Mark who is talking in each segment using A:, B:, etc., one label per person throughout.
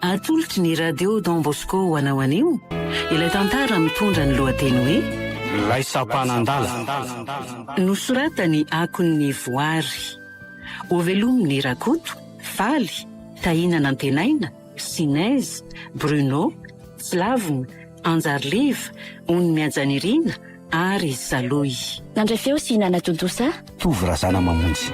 A: Atolotry ny radio Don Bosco ho anao anio. Ilay tantara mitondra ny lohateny hoe
B: Laisampanandala.
A: Nosoratany Akon'ny Voary. Ho velomin'ny Rakoto, Faly, Tahinana Antenaina, Sinaizy, Bruno, Slavina, Anjarliva, Ony Miajanirina ary Saloy.
C: Nandray feo sy Nana Tontosa?
B: Tovy razana mamonjy.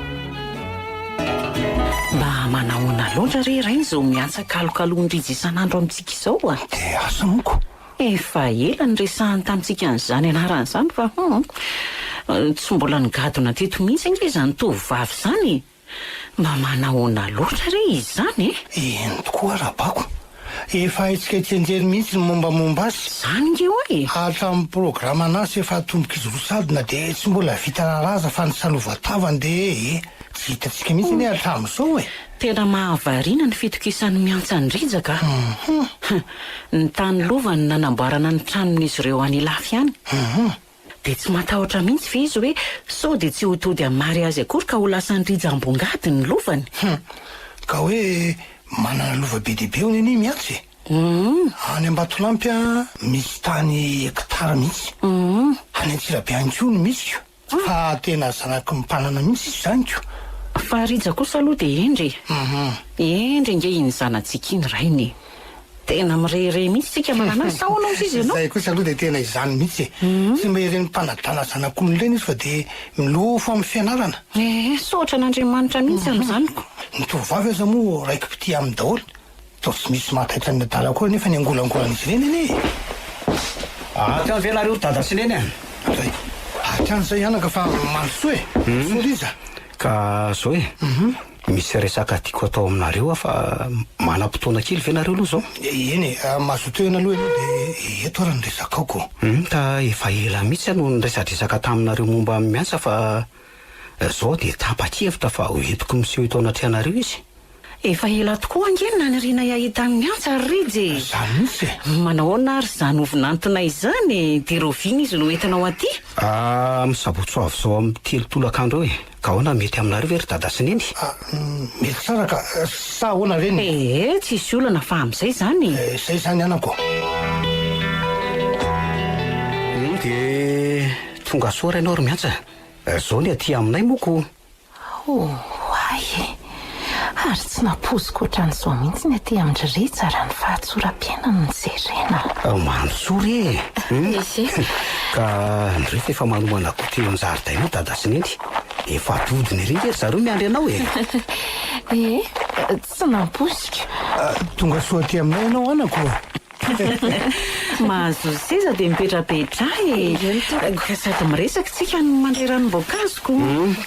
A: Mba manahoana loatra re raha izao miatsakalokalohandrizy isan'andro amintsika izao a.
B: Dia asa moko.
A: Efa ela ny resahany tamintsika an'izany anaran'izany fa tsy mbola nigadona teto mihitsy ange izany tovovavy izany. Mba manahoana loatra re izy izany e?
D: Eny tokoa rabako. Efa haitsika itianjery mihitsy ny mombamomba azy.
A: Izany nge hoe.
D: Hatramin'ny programa anazy efa atomboka izy rosadina dia tsy mbola vita raraza fa ny sanovatavany dia tsy hitantsika mihitsy ny hatramin'izao e.
A: Tena mahavariana ny fitokisan'ny miantsan-drijaka. Ny tany lovany nanamboarana ny tranon'izy ireo any lafy any. Dia tsy matahotra mihitsy fe izy hoe sao dia tsy ho tody amary azy akory ka ho lasa nydrijam-bongady ny lovany.
D: Ka hoe manana lova be dehibe ho neny miatsy e. Any Ambatolampy misy tany hektara mihitsy. Any Antsirabe anko no misy io. Fa tena zanaky mimpanana mihitsy izy zany ko.
A: Fa rija kosa aloha dia endry. Endry nge iny zanantsika iny rainy. Tena mirehire mihitsy tsika manana sao anao izy ianao.
D: Zay kosa aloha dia tena izany mihitsy e. Tsy mba ireny mpanadana zanak'olona izy fa dia milofo amin'ny fianarana.
A: Sotra n'Andriamanitra mihitsy amin'izany ko.
D: Ny tovovavy aza moa raiky piti amin'ny daholo. Tao tsy misy mahataitra ny adala koa nefa ny angolangolana izy ireny anie.
B: Aty venareo dada sy neny any.
D: Zay. Aty an'izay anaka fa manosoa e. Soriza.
B: Ka zao e. Misy resaka tiako atao aminareo fa manam-potoana kely venareo aloha zao.
D: Eny e, mazoto ena aloha aloha dia eto ara ny resakako.
B: Ka efa ela mihitsy no niresadresaka taminareo momba miasa fa zao dia tapa-kevitra fa hoentiko miseho eto anatrianareo izy.
A: Efa ela tokoa angeny naniriana iahita amin'ny antsa rije.
D: Zany mihitsy e.
A: Manahoana ary izany ovinantona izany dia rovina izy no entanao aty.
B: Misabotsy avy zao amin'ny telotolakandro e. Ka ahoana mety aminareo ve ry dada sy neny?
D: Mety tsara ka sa ahoana reny?
A: Tsy isy olana fa amin'izay izany.
D: Izay zany anako.
B: Dia tonga soa ianao ry miantsa. Zao ny aty aminay moko.
E: Ay ary tsy napoziko ohatran'izao mihitsy ny aty amin-driritsy ary ny fahatsoram-piainana ny jerena.
B: Mansory e. Ka nrehefa efa manomana koty eo an-jaridaina dada sy neny. Efa atodiny ery nge zareo miandry anao e.
E: Tsy napoziko.
D: Tonga soa aty aminay ianao anako.
A: Mahazo seza dia mipetrapetra e. Sady miresaka tsika no mandrerany voankazoko.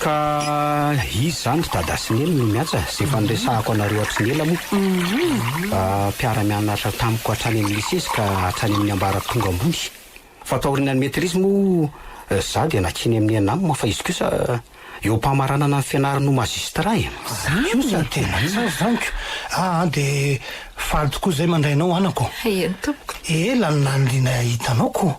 B: Ka izy zany dada sy neny no miantsa zay efa niresahako anareo atsy ny ela moa. Mpiara-mianatra tamiko hatrany amin'ny lisy izy ka hatrany amin'ny ambara tonga ambony. Fa taorina ny maîtrise moa za dia nakiny amin'ny anamma fa izy kosa eo mpamaranana ny fianarana no magistrat e.
D: Kosa tena tsara zany ko. Dia faly tokoa izay mandrainao anako.
E: Eny tompoko.
D: Ela ny nanliana hitanao ko.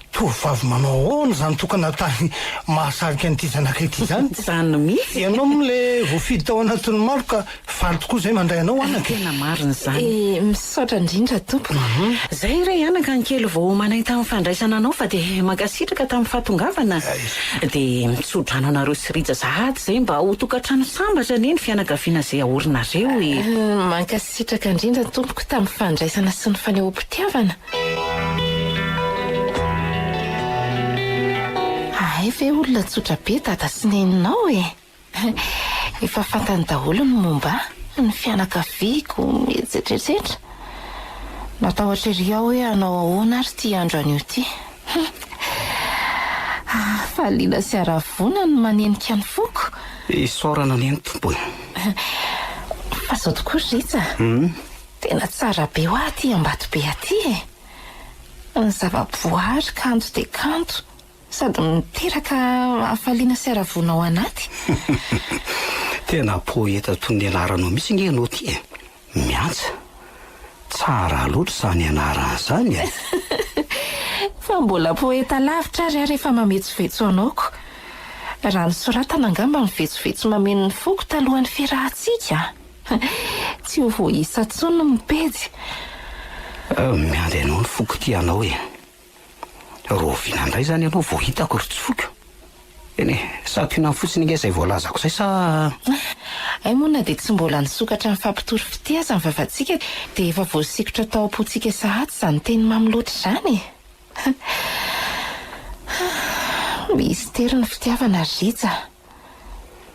D: Tovovavy manao ahoana zany tokana tany mahasarika an'ity zanaka ity zany.
A: Zany mihitsy.
D: Ianao moa le voafidy tao anatin'ny maro ka faly tokoa izay mandrainao anaka.
A: Tena marina izany.
E: Misaotra indrindra tompoko.
A: Zay re anaka ny kely vao manay tamin'ny fandraisana anao fa dia mankasitraka tamin'ny fahatongavana. Dia mitsodrano anareo sy rija sahady izay mba ho tokantrano sambatra neny fianakaviana izay aorinareo e.
E: Mankasitraka indrindra tompoko tamin'ny fandraisana sy ny fanehoam-pitiavana. Ve olona tsotra be dada sy neninao e. Efa fantany daholo ny momba ny fianakaviako mietsetretrehitra. Natahotra ery aho hoe anao ahoana ary ty andro anio ty. Faliana sy aravona ny manenika ny foko.
B: Isaorana neny tompo.
E: Fa zao tokoa ritsa. Tena tsara be ho aty Ambato be aty e. Ny zava-boary kanto dia kanto. Sady miteraka hafaliana sy aravona ao anaty.
B: Tena poeta toy ny anaranao mihitsy nge anao ty e. Miantsa. Tsara loatra izany anarana izany e.
E: Fa mbola poeta lavitra ary efa mametsovetso anaoko. Raha ny soratana angamba ny vetsovetso mameno ny foko talohan'ny fiarahantsika. tsy ho voaisa tsony no mipejy.
B: Miandry ianao ny foko ty anao e. Rovina indray zany ianao vao hitako ry tsy foko. Eny sampina fotsiny inge izay voalazako zay sa...
E: Ay moana dia tsy mbola nisokatra ny fampitory fitiaza ny vavantsika dia efa voasikotra tao am-pontsika sahatsy izany teny mamy loatra izany e. Misy tery ny fitiavana Rija.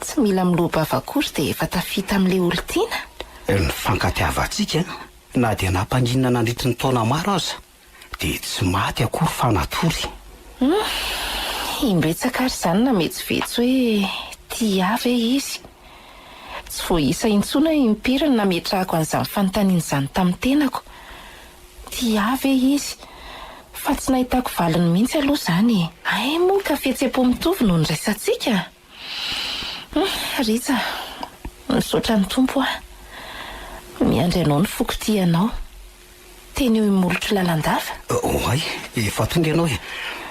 E: Tsy mila milobava akory dia efa tafita amin'ilay olon-tiana.
B: Ny fankatiavantsika na dia nampanginana nandritry ny taona maro aza dia tsy maty akory fa natory.
E: Imbetsaka ary izany na metsivetsy hoe tia avy izy. Tsy voaisa intsony hoe impirina na metrahako an'izany fanontaniana izany tamin'ny tenako. Tia avy izy. Fa tsy nahitako valiny mihitsy aloha izany. Ay moa ka fihetseham-po mitovy no niraisantsika. Rija, misaotra ny tompo aho. Miandry anao ny foko tianao. Teny hoe molotro lalandava.
B: Ay, efa tonga ianao e.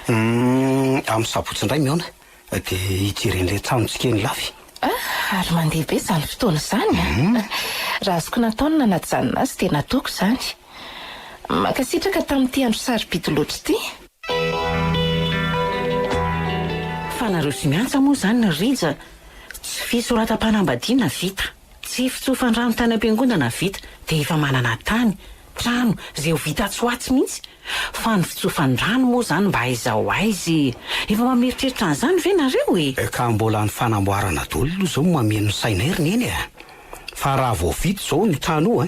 B: Amin'ny sabotsy indray miona dia hijeren'ilay tranontsika eny lafy.
E: Ary mandeha be izany fotoana izany. Raha azoko natao ny nanajanona azy dia nataoko izany. Makasitraka tamin'ity andro sarobidy loatra ity.
A: Fanareo sy miantsa moa izany ny Rija. Tsy fisoratam-panambadiana vita. Tsy fitsofandrano tany am-piangonana vita. Dia efa manana tany, trano, izay ho vita tsy ho atsy mihitsy. Fa ny fitsofandrano moa izany mba aiza ho aizy. Efa mameritreritra an'izany ve nareo e?
B: Ka mbola ny fanamboarana daholo aloha izao mameno ny saina heriny eny e. Fa raha vao vita izao ny trano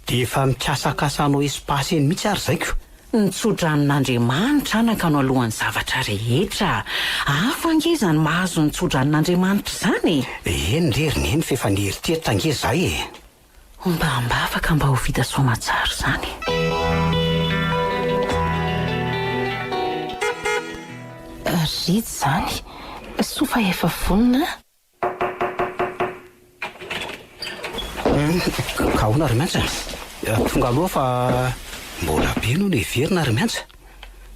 B: dia efa mikasakasanao espasy eny mihitsy ary zaiko.
A: Ny tsodran'Andriamanitra anaka no alohan'ny zavatra rehetra. Hafa ange izany mahazo ny tsodran'Andriamanitra izany.
B: Eny reriny eny fa efa nieritreritra ange izay e.
A: Mba afaka mba ho vita soamatsara izany.
E: Rija izany. Sofa efa vonona.
B: Ka hoana ry miantsa. Tonga aloha fa mbola be no ny heverina ry miantsa.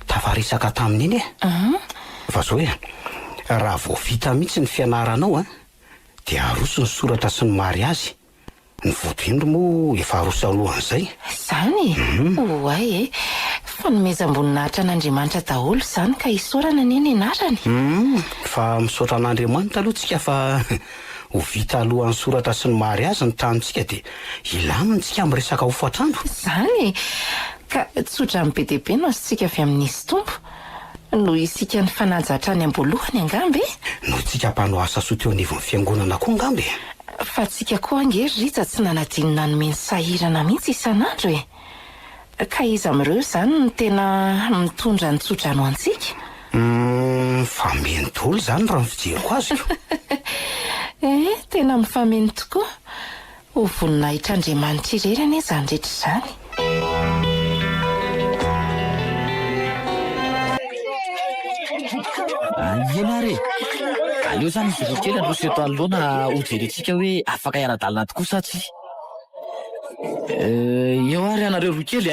B: Tafarisaka tamin'iny e. Fa zao e, raha vao vita mihitsy ny fianaranao dia aroso ny soratra sy ny mariazy. Ny voadoindro moa efa aroso alohan'izay.
E: Izany? Oay e. Fanomezam-boninahitra an'Andriamanitra daholo izany ka hisaorana neny ianarany.
B: Fa misaotra an'Andriamanitra aloha tsika fa ho vita alohan'ny soratra sy ny mariazy ny tanontsika dia ilamintsika miresaka ho foatrandro.
E: Izany ka tsotra be dia be no azontsika avy amin'izy tompo. Noho isika ny fanajatra any am-boalohany angamby.
B: No tsika mpanao asa soa teo anivon'ny fiangonana koa angamby.
E: Fa tsika koa ange Rija tsy nanadinina nomeny sahirana mihitsy isan'andro e. Ka iza amin'ireo izany no tena mitondra ny tsodrano antsika.
B: Fa meny daholo izany raha ny fijeriko azy.
E: Tena mifameno tokoa. Ho voninahitra Andriamanitra irery anie izany rehetra izany.
F: Ianare, aleo izany izy roa kely androso eto anoloana ho jerentsika hoe afaka iara-dalana tokoa sa tsy. Eo ary anareo roa kely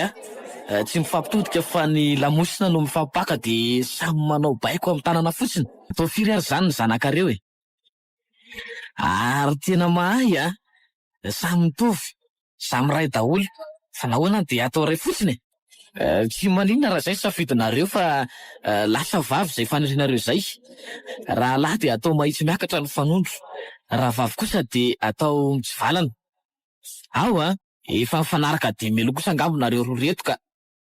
F: tsy mifampitodika fa ny lamosina no mifampaka dia samy manao baiko amin'ny tanana fotsiny. Atao firy ary izany ny zanakareo e. Ary tena mahay samy mitovy, samy ray daholo, fa nahoana dia atao ray fotsiny e. Tsy maninona raha izay safidinareo fa lasa vavy izay fanirianareo izay. Raha lahy dia atao mahitsy miakatra ny fanondro, raha vavy kosa dia atao mitsivalana. Ao efa mifanaraka dia melo kosa angambonareo roa reto ka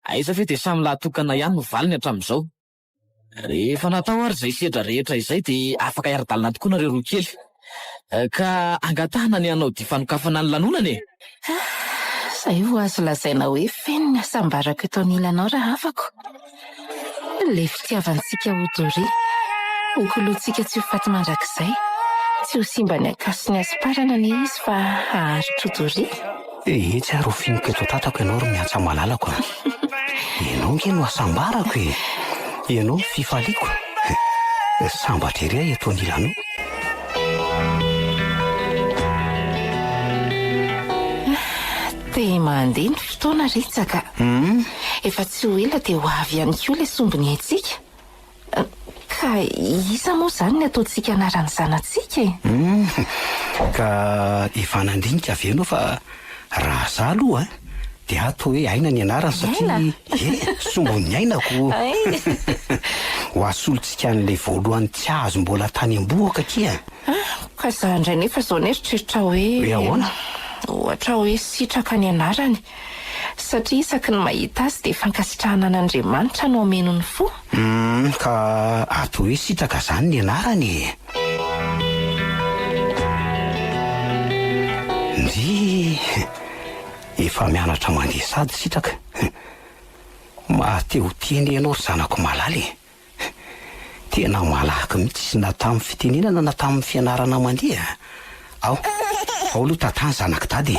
F: aiza fe dia samy lahatokana ihany no valiny hatramin'izao. Rehefa natao ary izay sedra rehetra izay dia afaka iara-dalana tokoa nareo roa kely. Ka angatahana ny anao difanokafana ny lanonana e.
E: Izay ho azo lazaina hoe feno ny asambarako eto anilanao raha afako. Le fitiavantsika ho Dory, ho koloantsika tsy ho faty mandrakizay. Tsy ho simba ny akasiny asparana ny izy fa aharitro Dory.
B: Tsy ary ho finoko eto tatako ianao ry miantsa malalako. Ianao nge no asambarako e. Ianao fifaliako. Sambatra ery eto anilanao.
E: Dia mandeha ny fotoana Ritsaka. Efa tsy ho ela dia ho avy ihany koa ilay sombiny antsika. Ka isa moa izany ny ataontsika anarany zanantsika e.
B: Ka efa nandinika avy ianao fa raha za aloha dia ato hoe aina ny anarany satria sombon'ny ainako ho asolontsika n'lay voalohany tsy azo mbola tany am-boaka kia
E: ka za indray nefa zao neeritreritra hoe
B: ahoana
E: ohatra hoe sitraka ny anarany satria isaky ny mahita azy dia fankasitrahana an'Andriamanitra no omeno ny fo
B: ka ato hoe sitraka zany ny anarany ndry efa mianatra mandeha sady sitraka mahateo teny ianao ry zanako malaly tena malaky mihitsy sy na tamin'ny fitenenana na tamin'ny fianarana mandeha ao aloha tatany zanaka tady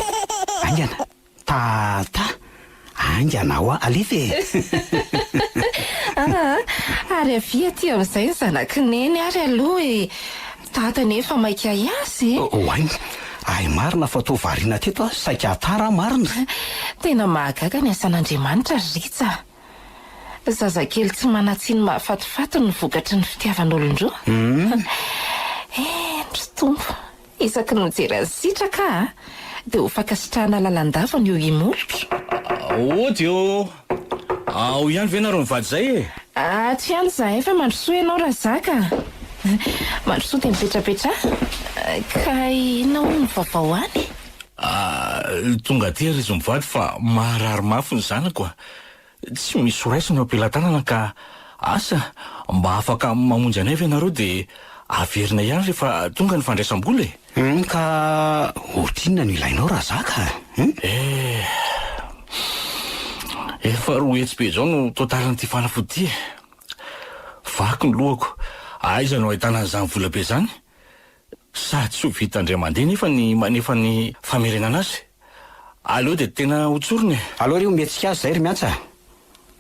B: aingana tata aingana ao alefa
E: ary avia ty amin'izay ny zanaky neny ary aloha tata nefa maika azy
B: oainy ay marina fa tao variana teto saika atara marina
E: tena mahagaga ny asan'Andriamanitra ritsa zazakely tsy manatsiny mahafatifaty ny vokatry ny fitiavan'olondroa endry tompo isaky ny mijery azy sitraka dia ho fankasitrahana lalandava ny io imolotra
G: ohaty eo ao ihany ve nareo mivady zay
E: tsy ihany za efa mandrosoa ianao raha zaka mandrosoa dia mipetrapetra ka inao ny vavao any
G: tonga ty ry izy mivady fa maharary mafy ny zanako tsy misy raisiny eo am-pelantanana ka asa mba afaka mamonjy anay ve nareo dia averina ihany rehefa tonga ny fandraisam-bola
B: ka ohatrinona no ilainao raha zaka
G: efa roa hetsy be zao no totalin'ity fanafody vaky ny lohako aiza no ahitana an'izany vola be zany sady tsy ho vita indray mandeha nefa ny manefa ny famerenana azy aleo dia tena hotsorony
B: aloha ry ometsika azy zay ry miantsa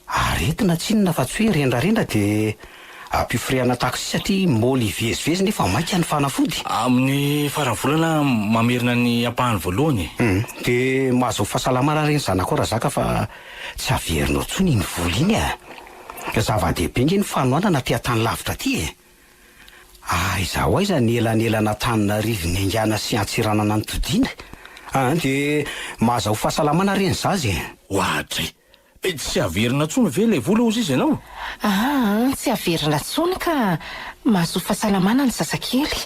B: aretina tsinona fa tsy hoe rendrarendra dia ampifirehana taksi satria moly vezivezy nefa maika ny fanafody
G: amin'ny farany volana mamerina ny ampahany voalohany
B: dia mahazo fahasalamana reny zanako raha zaka fa tsy averinao tsony ny vola iny zava-dehibe nge ny fanoanana ty atany lavitra ty aizaho aiza ny elanelana tanina rivony angana sy antsiranana ny todiana dia mahazo fahasalamana reny zazy
G: ohatray tsy averina tsony ve lay vola ozy izy ianao
E: tsy averina tsony ka mahazo fahasalamana ny zazakely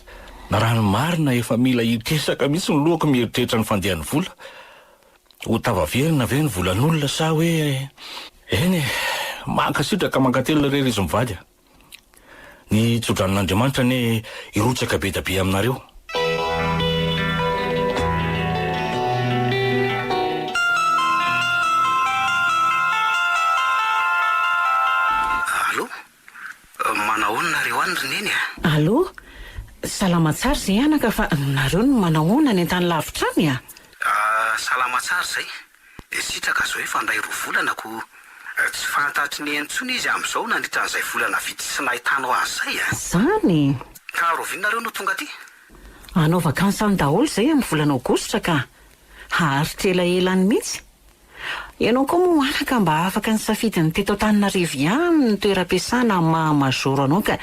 G: na raha ny marina efa mila hitesaka mihitsy ny lohako mieritreritra ny fandehan'ny vola ho tavaverina ve ny volan'olona sa hoe eny mankasitraka mankatelina rery izy mivady ny tsodran'Andriamanitra ne irotsaka be da be aminareo
B: manahoana reo any ry neny
A: allo salama tsara zay anaka fa nareo no manahoana ny an-tany lavitra any
B: salama tsara zay sitraka zao hoe fandray roa volanako tsy fantatry ny entsony izy amin'izao nandritra n'izay volana vitsy sy nahitanao azy zay
A: zany
B: ka rovinareo no tonga ty
A: anao vakansany daholo zay amin'ny volana aogositra ka haharitra elaelany mihitsy ianao koa moa anaka mba afaka ny safidiny teto Antananarivo ihany ny toeram-piasana mahamazoro anao ka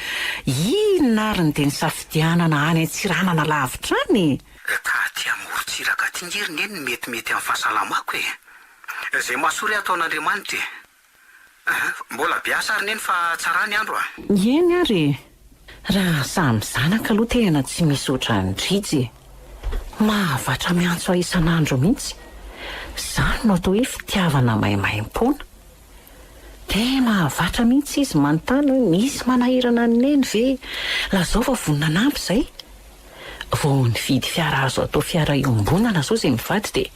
A: inona ary ny dia ny safidianana any an-tsiranana lavitra any
B: ka ty amorontsiraka ty ngery neny metimety amin'ny fahasalamako zay mahasory ataon'Andriamanitra mbola biasa ary neny fa tsara ny andro
A: eny ary raha samy zanaka aloha tena tsy misy oatra ny drijy mahavatra miantso isan'andro mihitsy zany no atao hoe fitiavana maimaim-pona dia mahavatra mihitsy izy manontany hoe misy manahirana ny neny ve lazao fa voninanampy zay vao nividy fiara azo atao fiara iombonana zao zay mivady dia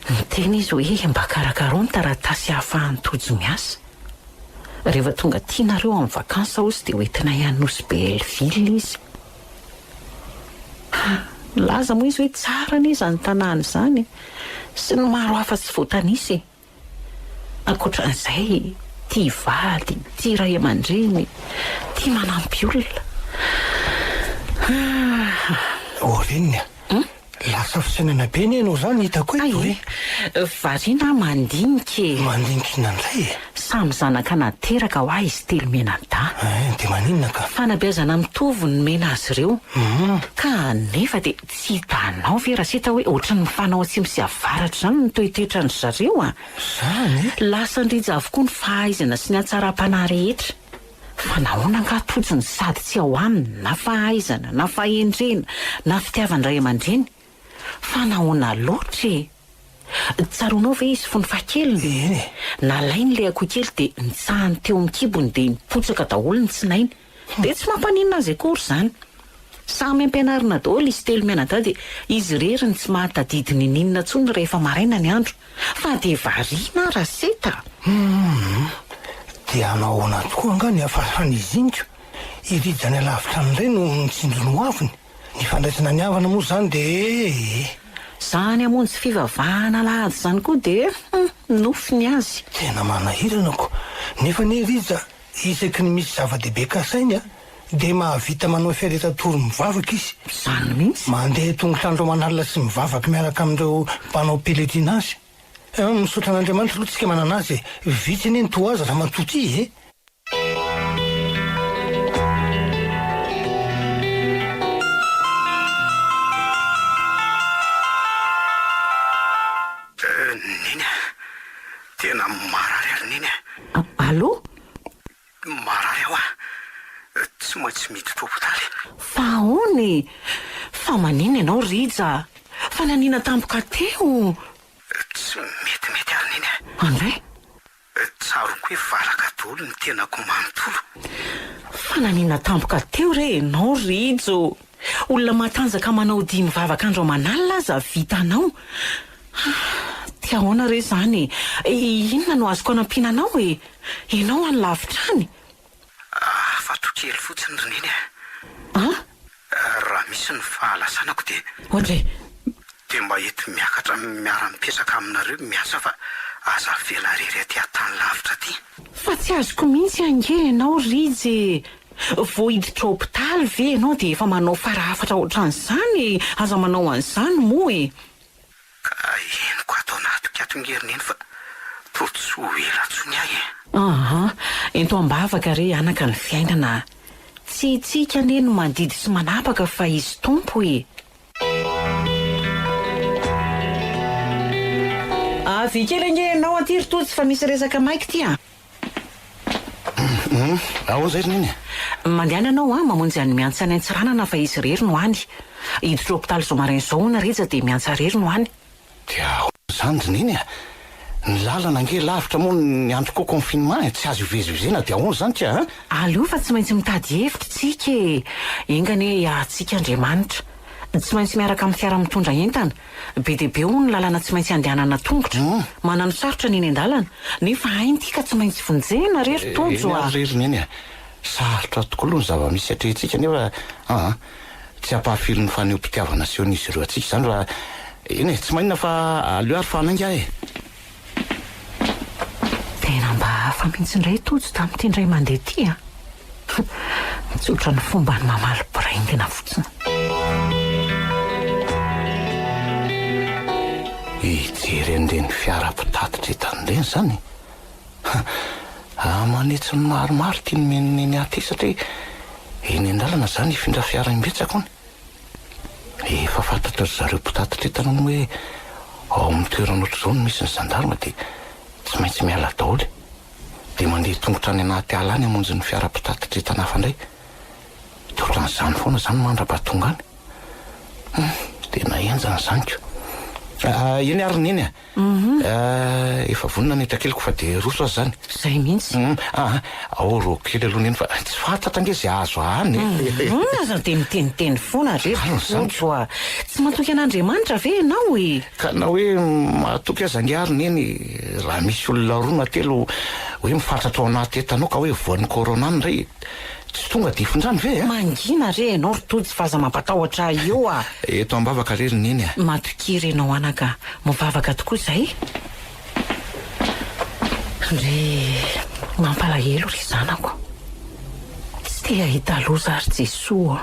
A: miteny izy hoe mba karakaro ny taratasy ahafahany tojo miasa rehefa tonga tianareo amin'ny vakansa ozy dia hoentina hianosy Belleville izy laza moa izy hoe tsara ny izany tanàna izany sy ny maro hafa tsy voatanisy ankoatran'izay tia vady tia ray aman-dreny tia manampy olona
D: reniny lasa fisainana be ny ianao zany hitako hoe
A: variana mandinika
D: mandinikinandray
A: samy zanaka nateraka ho ahy izy telo menada
D: de maninona ka
A: fanabeazana mitovy ny mena azy ireo ka nefa dia tsy hitanao ve raha sita hoe ohatrany mifanao atsimo sy avaratra zany ny toetetra ny zareo a
D: zany
A: lasa ndrija avokoa ny fahaizana sy ny atsara-panahy rehetra fa nahoana angaatotsiny sady tsy ao aminy na fahaizana na fahendrena na fitiavandray aman-dreny fa nahoana loatra e tsaronao ve izy fony fahakeliny nalainy le akoho kely dia nitsahany teo mikibony dia mipotsaka daholo ny tsinainy dia tsy mampaninona azy akory zany samy ampianarina daholo izy telo mianada dia izy reriny tsy mahatadidiny ninona tsony rehefa maraina ny andro fa dia variana raseta
D: dia anao anaty koa anga ny afahany iziniko irijany alavitra amin'irey no nitsindrony ho aviny ny fandraisana ny havana moa zany dia
A: zany amonjy fivavahana lahady zany koa dia nofiny azy
D: tena manahiranako nefa ny rija isaky ny misy zava-dehibe kasainy a dia mahavita manao fiaretatoro mivavaka izy
A: zany mihitsy
D: mandeha tongotrandro manalina sy mivavaka miaraka amin'ireo mpanao peletrina azy misaotra an'andriamanitra aloha tsika manana azy vitsy eny ny to azy raha matoty izy
B: niny tena marary ary niny
A: allo
B: marary aho tsy maintsy miditra hopitaly
A: fa ony fa manina ianao rija fa nanina tampoka teo
B: tsy metimety ary niny
A: andray
B: tsaroko hoe valaka daholo ny tenako manontolo
A: fa nanina tampoka teo re ianao rijo olona matanjaka manao dia mivavaka andro manalina aza vitanao tia ahoana re zany inona no azoko anampinanao e ianao any lavitrany
B: afato kely fotsiny ry niny raha misy ny fahalasanako dia
A: ohatray
B: dia mba ety miakatra miara-mipetraka aminareo miasa fa aza vela rery aty atany lavitra ty
A: fa tsy azoko mihitsy ange ianao rijy vo hiditra hopitaly ve ianao dia efa manao farahafatra ohatran'izany aza manao an'izany moa e
B: ka eniko atao anaty katongeriny eny fa totsy ho elatsony ahy
A: ento ambavaka re anaka ny fiainana tsy itsika ane no mandidy sy manapaka fa izy tompo e avikely ianao aty ritotsy fa misy resaka maiky ty
D: ao zay ry niny
A: mandehana anao mamonjy any miantsa any antsiranana fa izy rery no any hiditra hopitaly zomarainy zao ona reja dia miantsa rery no any
D: dia zany ry niny ny lalana ange lavitra moa ny andro koa confinement tsy azo ivezivezena dia ahoana zany tia
A: aleo fa tsy maintsy mitady hevitra tsika e engane atsika andriamanitra tsy maintsy miaraka amin'ny fiara mitondra entana be dia be ho ny lalana tsy maintsy andehanana tongotra manano sarotra ny eny an-dalana nefa hainy tika tsy maintsy vonjena rery tojo
D: rery niny sarotra tokoa aloha ny zava-misy atrehintsika nefa tsy hampahafilo ny faneom-pitiavana sionisy ireo atsika zany raha eny e tsy maninona fa aleo ary fanainga e
A: tena mba hafa mihitsy indray tojo tamin'ity indray mandeha ty mitsotra ny fomba ny mamaly braingina fotsiny
D: hijery an'ireny fiara-pitatitra etan'ireny zany manetsy ny maromaro tia nomeniny aty satria eny an-dalana zany ifindra fiara imbetsaka ony efa fantatra ry zareo mpitatitra etanao hoe ao amin'ny toerana ohatr'izao no misy ny zandarma dia tsy maintsy miala daholo dia mandeha tongotra any anaty ala any hamonjy ny fiara-pitatitra etanafa indray dia ohatran'izany foana zany mandra-batonga any tena enjana zaniko eny ary niny efa vonina netra keliko fa dia roso azy zany
A: zay mihitsy
D: ao ro kely aloha neny fa tsy fantatra ange zay azo any
A: aza dia miteniteny foana rerotojo tsy matoky an'andriamanitra ve ianao e
D: ka na hoe matoky aza ange ary neny raha misy olona roa na telo hoe mifantratra ao anaty etanao ka hoe voan'ny corona any ray tsy tonga dia ifondrany ve
A: mangina re ianao rotojo fa aza mampatahotra eo
D: eto ambavaka rery neny
A: matokiry ianao anaka mivavaka tokoa zay re mampalahelo ry zanako tsy te ahita loza ary jesoa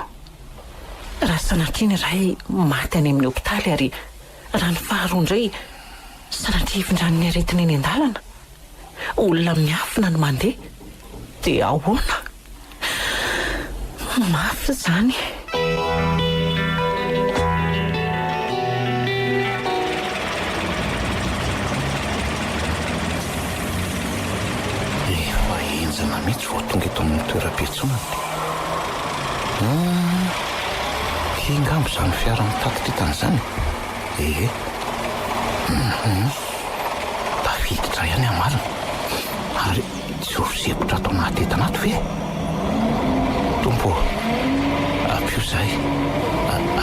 A: raha sanatriana iray maty any amin'ny hopitaly ary raha ny faharoa indray sanatria hivindran'ny aretina eny an-dalana olona miafina no mandeha dia ahoana mafy izany.
D: efa enjana mihitsy vao tonga eto amin'ny toeram-piantsonana. Ingambo izany fiara mitatitra itan'izany. Tafiditra ihany amarina ary tsy hosepotra ato anaty entanato ve? Tompo, ampio izahay.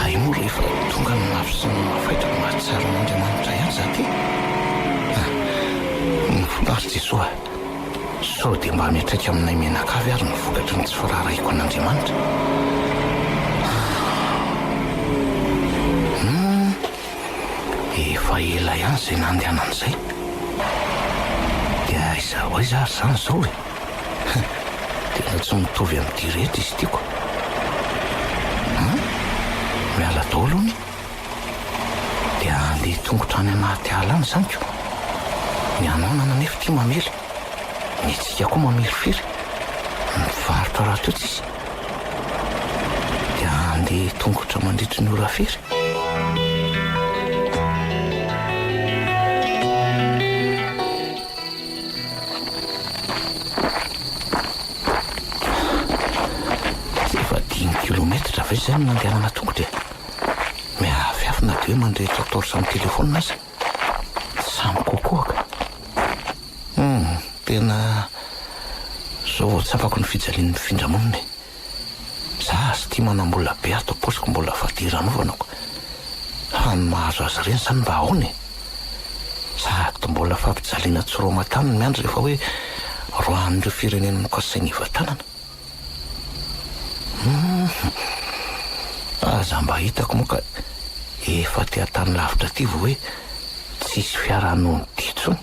D: Ay moa rehefa tonga ny mafy sy ny mafaitra ny mahatsara n'Andriamanitra ihany za ty. Nivoninahitra Jesoa, sao dia mba miatraika aminay menakavy ary ny vokatry ny tsy firaharaiko an'Andriamanitra. Efa ela ihany izay nandehanan'izay. Dia aiza ho aiza ary izany izao e. Tena tsy mitovy amin'ity rehetra izy tiako. Miala daholo hony. Dia andeha tongotra any anaty ala any izanyko. Ny anonana nefa tia mamely. Ny tsika koa mamerifiry. Mivarotra raha toa tsisy. Dia andeha tongotra mandritry ny ora firy. Kilometra ve izay no nandehanana tongotra. Miafiafina dia hoe mandrehitra torsa amin'ny telefonina aza. Samy kokoaka. Tena zao vao tsapako ny fijalian'ny mifindra-monina. Za sy tia manam-bola be ato posiko mbola fadiranovanako. Hany mahazo azy ireny izany mba ahoana. Sady mbola fampijaliana tsoromatany ny miandry rehefa hoe roan'ireo firenena nokasainy ivan-tanana. Aza mba hitako moa ka efa tia tany lavitra ty vo hoe tsisy fiara noho ny titsony.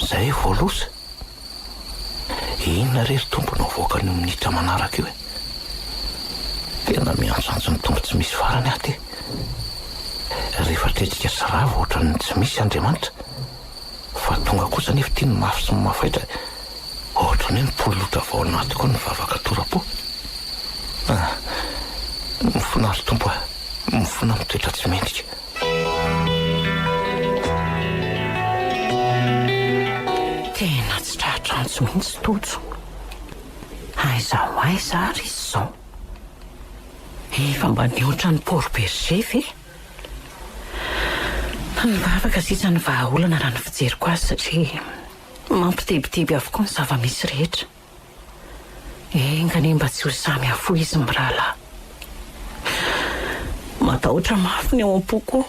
D: Zay voalosa. Inona rery tompona voaka ny minitra manaraka io e. Tena miantsoantso ny tombo tsy misy farany aty. Rehefa tretsika sy rava ohatra ny tsy misy Andriamanitra. Fa tonga kosa nefa tia ny mafy sy ny mafaitra. Ohatra ny pololotra vao anaty koa ny vavaka torapo. Mifinaritra tompo a, mifina mitoetra tsy mendrika.
A: Tena tsy trahatrantsy mihitsy tojo. Aiza ho aiza ary izy izao. Efa mba niotra ny Port Berger ve? Mivavaka sisa ny vahaolana raha ny fijeriko azy satria mampitebiteby avokoa ny zava-misy rehetra. Engany mba tsy ho samy afo izy mirahalahy. Matahotra mafy ny ao am-poko.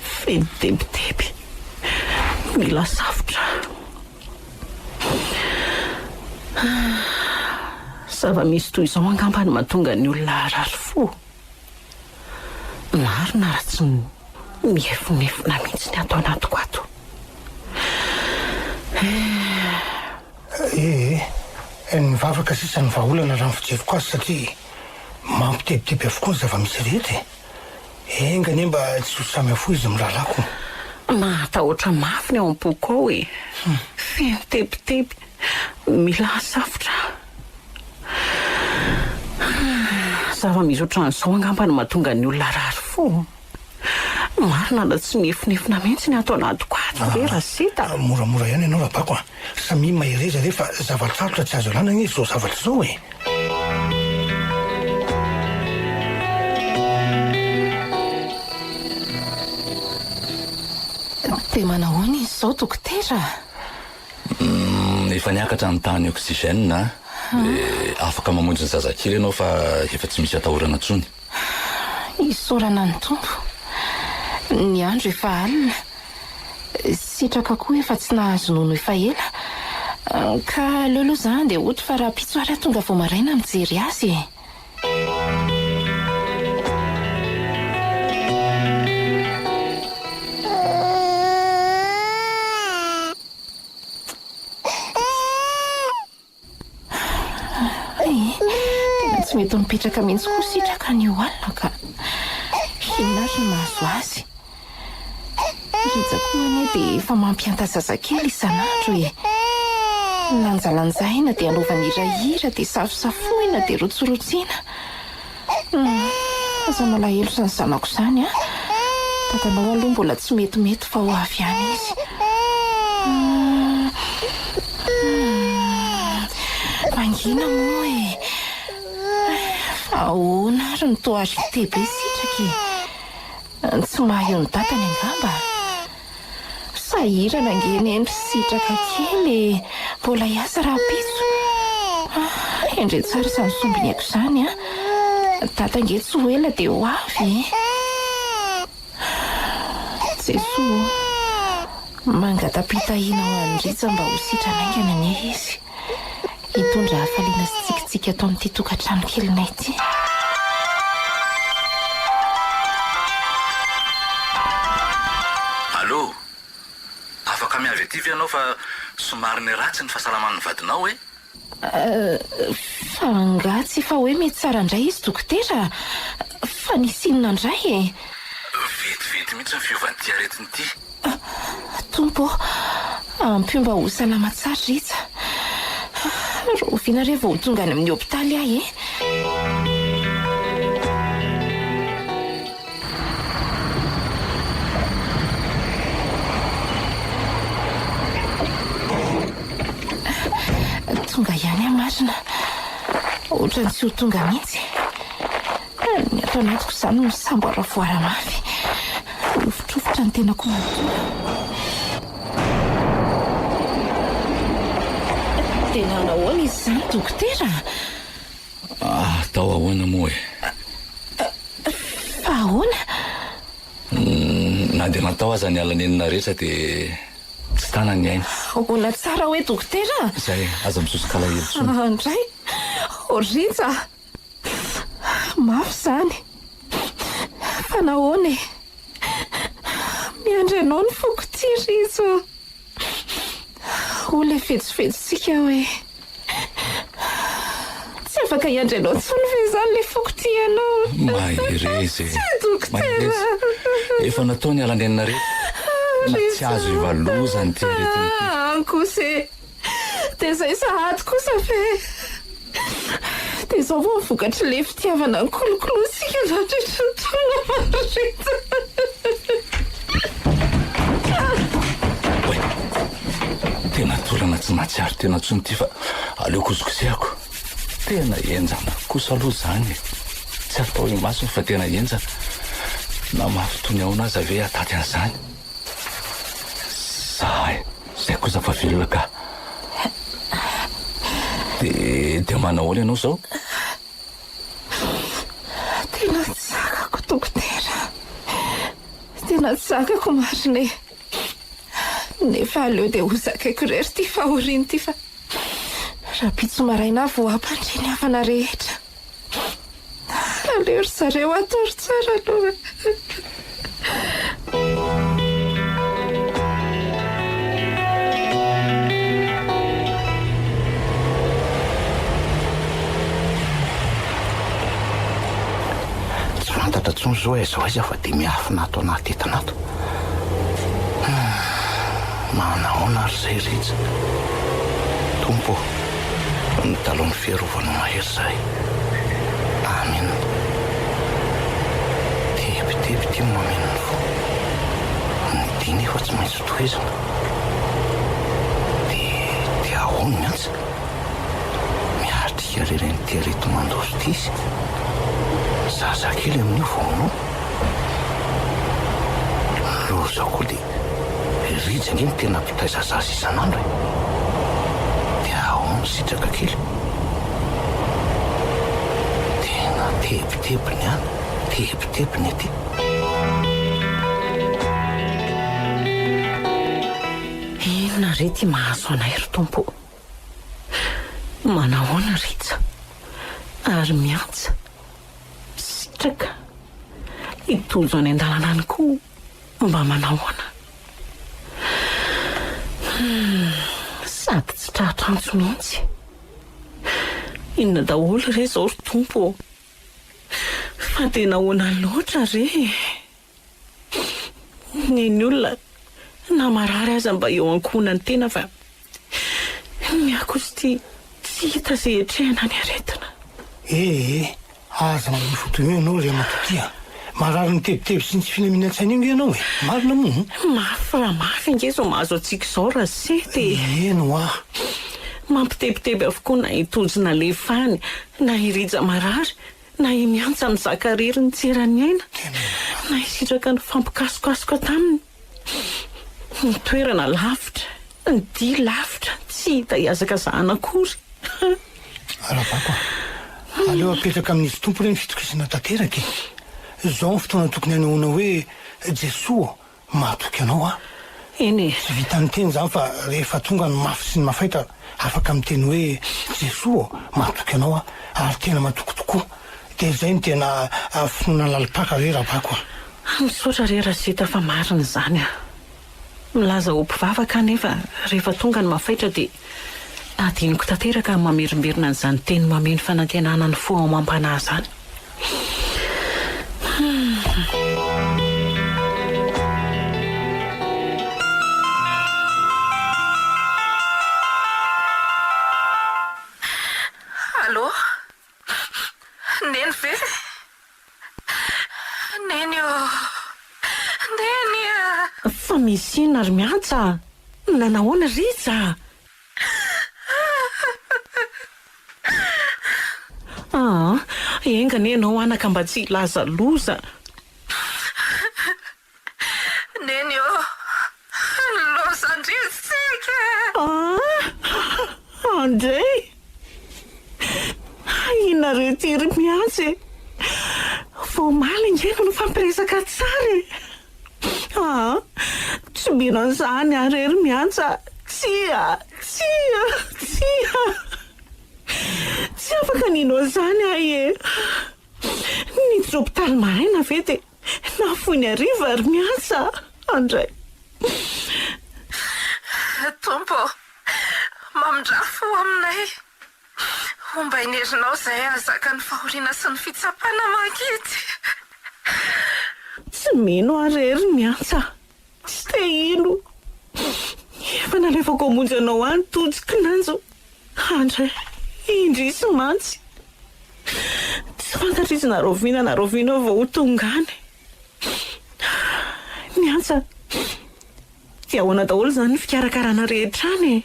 A: Feno tebiteby. Mila safotra. Zava-misy toy izao angamba ny mahatonga ny olona arary fo. Marina raha tsy mihefonefona mihitsy ny ato anatiko ato.
D: Nivavaka sisa ny vahaolana raha ny fijeriko azy satria mampitebiteby avokoa ny zava-misy rehetra. Engany mba tsy ho samy afo izy miralako.
A: Matahotra mafy ny ao am-poko ao e. Feno tebiteby. Mila safotra. Zava-misy ohatran'izao angamba ny mahatonga ny olona rary fo. Marina raha tsy mihefonefona mihitsy ny ato anatiko ato ve raha sita.
D: Moramora ihany ianao rabako a. Samy mahireza rehefa zava-tsarotra tsy azo alàna izy zao zavatra izao e.
E: Dia manahoana izy izao dokotera?
H: Efa niakatra ny tany oxygène afaka mamonjy ny zazakely ianao fa efa tsy misy atahorana intsony.
E: Isorana ny tompo. Ny andro efa alina. Sitraka koa efa tsy nahazo nono efa ela. Ka lelo izany dia ohatra fa raha pitsoara tonga vao maraina mijery azy e. mipetraka mihitsy koa sitraka ny oalina ka inona ary ny mahazo azy. Rizako anie dia efa mampianta zazakely isan'andro hoe lanjalanjaina dia anaovana hirahira dia safosafoina dia rotsorotsiana. Aza malahelo sa ny zanako izany a. Dadanao aloha mbola tsy metimety fa ho avy any izy. Mangina moa e. Fa ahoana ary ny toa azo tebe sitraka e. Tsy mahay ny dadany angamba. Sahirana angeny endry sitraka kely mbola hiasa rahampitso. Endry tsara izany sombiny haiko izany a. Dada nge tsy ho ela dia ho avy. Jesoa, mangatapitahina ho an'ny Riza mba ho sitrana aingana anie izy. Hitondra hafaliana sy tsikitsiky atao amin'ity tokantrano kelinay ity.
H: Allô, afaka miavy aty ve ianao fa somary ny ratsy ny fahasalaman'ny vadinao e?
E: Fa angatsy fa hoe mety tsara indray izy dokotera. Fa nisy inona indray e?
H: Vetivety mihitsy ny fiovan'ity aretiny ity.
E: Tompo, ampio mba ho salama tsara Riza. Roviana rehefa ho tonga any amin'ny hopitaly ahy e. Tonga ihany marina. Ohatrany tsy ho tonga mihitsy. Ny atao anatiko izany no samboara voara mafy. Rofotrofotra ny tenako manontolo. Tena nahoana izy izany dokotera?
H: Tao ahoana moa e?
E: Fa ahoana?
H: Na dia natao aza ny alanenina rehetra dia tsy tanany aina.
E: Ahoana tsara hoe dokotera?
H: Izay, aza misosokala hely tsony.
E: Andray, Riza. Mafy izany. Fa nahoana e? Miandry anao ny foko ty Riza. Olona fetsifetsitsika hoe tsy afaka hiandry anao tsony ve izany le foko ty ianao.
H: Maherezy e.
E: Tsy dokotera.
H: Efa natao ny alanenina rehetra. Na tsy azo ivalozany ty aretiny ity.
E: Ankose. Dia izay sahady kosa fe. Dia izao vao mivokatry le fitiavana ny kolokolosika nandritra ny taona Riza.
H: Tena torana tsy mahatsiaro tena tsony ty fa aleo kozikosehako. Tena enjana kosa aloha izany. Tsy atao imasony fa tena enjana. Na mahavitony aona aza ve ataty an'izany. Zahay, izay kosa fa velona ka. Dia manahoana ianao izao?
E: Tena tsakako dokotera. Tena tsakako marina e. Nefa aleo dia ho zakaiko rery ty fahoriany ty fa rahampitso maraina vo ampandreny havana rehetra. Aleo ry zareo atory tsara aloha.
D: Tsy fantatra tsony zao aiza aiza fa dia miafina ato anaty etanato. Manahoana ary izay Riza. Tompo, ny talony fiarovana mahery izahay. Amina. Tebiteby ty mameno ny fo. Ny dia nefa tsy maintsy toezana. Dia ahoana miantsa? Miatrika rereny ty areto mandoso ty izy. Zazakely amin'io vaonao. Lozako koa dia Riza nge ny tena mpitaiza zaza isan'andro e. Dia ahoana sitraka kely. Tena tebitebiny any. Tebitebiny ety.
A: Inona re ty mahazo anay ry tompo? Manahoana Riza? Ary miantsa. Sitraka. Hitojo any an-dalana any koa mba manahoana. Sady tsy trahatrantsy mihitsy. Inona daholo re izao ry tompo? fa tena hoana loatra re. Neny olona na marary aza mba eo ankohonany tena fa miako sy tsy hita izay etrehana ny aretina.
D: Aza mamifotony eo ianao ry amatotia. Marary ny tebiteby sy ny tsy finaminantsaina ingo ianao e. Marina moa.
A: Mafy raha mafy ingezo mahazo antsika izao raha sety.
D: Eno ah.
A: Mampitebiteby avokoa na hitojina lefany na hirija marary na imiantsa ny zakariry ny tserany aina na hisitraka ny fampikasokasoka taminy. Ny toerana lavitra, ny dia lavitra, tsy hita hiazaka zahanakory.
D: Arabako aleo apetraka amin'izy tompo ireny fitokisana tanteraka. Izao ny fotoana tokony hanahoana hoe Jesoa mahatoky anao ah.
A: Eny
D: Tsy vita ny teny zany fa rehefa tonga ny mafy sy ny mafaitra afaka miteny hoe Jesoa mahatoky anao ah, ary tena mahatoky tokoa. Dia izay ny tena finoana lalipaka re Rabako.
A: misaotra re raha sy hita fa marina izany ah. Milaza ho mpivavaka nefa rehefa tonga ny mafaitra dia adiniko tanteraka mamerimberina an'izany teny mameno fanantenana ny fo ao am-panahy zany.
E: Allô? Neny ve? Neny Neny
A: Fa misy ina ary miantsa. Nanahoana riza? Engany ianao anaka mba tsy hilaza loza.
E: Neny loza andrisika.
A: Andray? Ina retiry miantsa. Vao maly ingeno no fampiresaka tsara. Tsy binan'izany arery miantsa. Tsia. Tsy afaka nino izany ahy e. Niditra hopitaly maraina ve dia nafoy ny hariva ary miantsa. Andray.
E: Tompo, mamindrafo aminay. Omba inerinao izay azaka ny fahoriana sy ny fitsapana makity.
A: Tsy mino arery miantsa. Tsy te ino. Efa nalefako hamonjy anao any tojoky nanjo. Andray, indrisy mantsy. Tsy fantatrizina roviana vao ho tongany. Miantsa. Dia ahoana daholo izany ny fikarakarana rehetra any.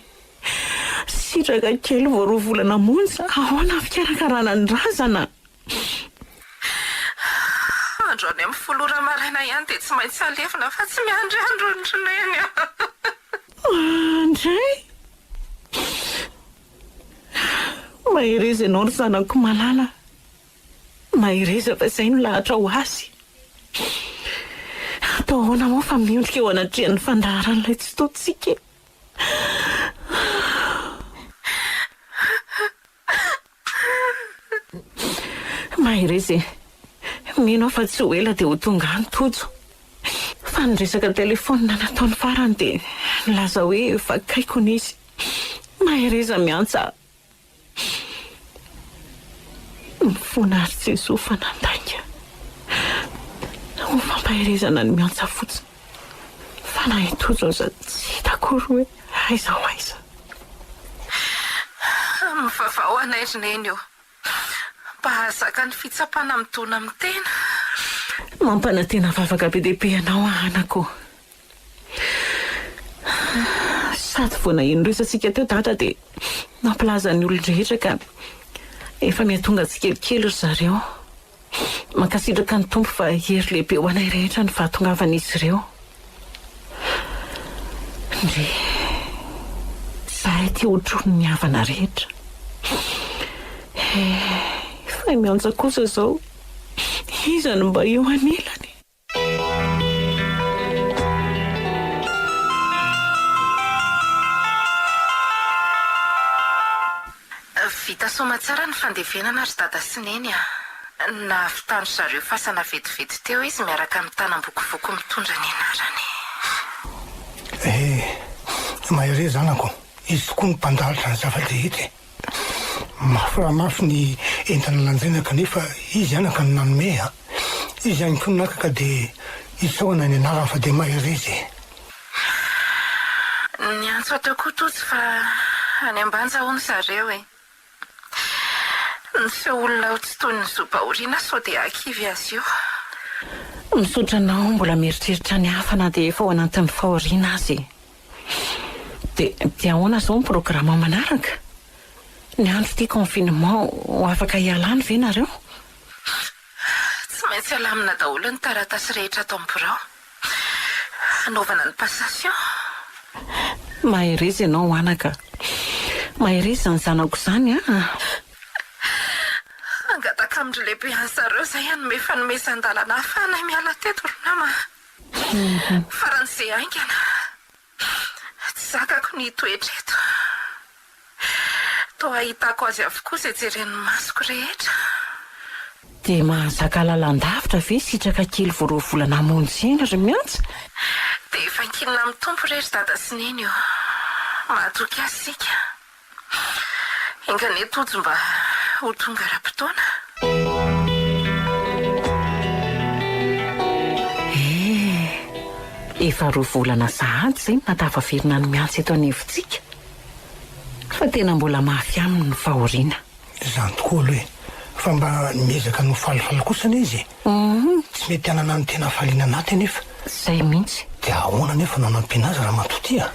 A: Sitraka kely vao roa volana monja. Ahoana fikarakarana ny razana.
E: Andro any amin'ny folora maraina ihany dia tsy maintsy alefina fa tsy miandry andro neny.
A: Andray. Mahireza ianao ry zanako malala. Mahireza fa izay no lahatra ho azy. Atao ahoana moa fa miondrika eo anatrehan'ny fandaharan'ilay tsy totsika. Mahireza, mino fa tsy ho ela dia ho tonga any tojo. Fa niresaka telefônina nataony farany dia nilaza hoe fakaiko n'izy. Mahireza miantsa. Mifona ary Jesoa fa nandaika. Ho fampahirezana ny miantsa fotsiny. Fa na hitojo aza tsy hitako hoe aiza ho aiza.
E: Mivavao anay ry neny io. Mba hazaka ny fitsapana mitona amin'ny tena.
A: Mampanantena vavaka be dia be anao anako. Sady vao naheno resantsika teo data dia nampilaza ny olon-drehetra ka efa mihatonga tsikelikely ry zareo. Mankasitraka ny tompo fa hery lehibe ho anay rehetra ny fahatongavan'izy ireo. Ndre zahay tia otrony ny havana rehetra. Fa miantsa kosa izao. Iza no mba eo anilany.
E: Vita soma tsara ny fandevenana ry dada sy neny a. Nahavitandry zareo fasana vetivety teo izy miaraka amin'ny tanam-bokovoko mitondra ny anarany.
D: Mahire zanako, izy tokoa ny mpandalitra ny zava-dehidy. Mafy raha mafy ny entana lanjaina kanefa izy anaka ny nanome a. izy ihany koa nakaka dia isaoana ny anarany fa dia maherezy.
E: Ny antso ataoko totsy fa any ambanja hono zareo e. Ny feolona ho tsy toy ny zobaoriana sao dia akivy azy io.
A: Misotra anao mbola mieritreritra ny hafa na dia efa ao anatin'ny fahoriana azy. Dia ahoana izao ny programa manaraka? Ny andro tia confinement ho afaka hialany ve nareo?
E: Tsy maintsy alamina daholo ny taratasy rehetra ato amin'ny birao. Anaovana ny passation.
A: Maherezy ianao anaka. Maherezy izany zanako izany
E: Angataka amin'ny lehibe an'zareo izay hanome fanomezan-dalana hafana miala teto ronama. Faran'izay aingana. Tsy zakako ny toetreto. Toa ahitako azy avokoa izay jeren'ny masoko rehetra.
A: Dia mahazaka lalan-davitra ve sitraka kely voarovolana monjy eny ry miantsa?
E: Dia efa ankinina amin'ny tompo rehetra dada sy neny io. Mahatoky azy sika. Engane tojo mba ho tonga ra-potoana.
A: Efa 2 volana sahady izay natafaverina ny miantsa eto anivontsika. Fa tena mbola mafy aminy ny fahoriana.
D: Izany tokoa aloha e. Fa mba miezaka no falifaly kosana izy. Tsy mety hanana ny tena faliana naty nefa.
A: Izay mihitsy.
D: Dia ahoana nefa nanampiana azy raha matotia?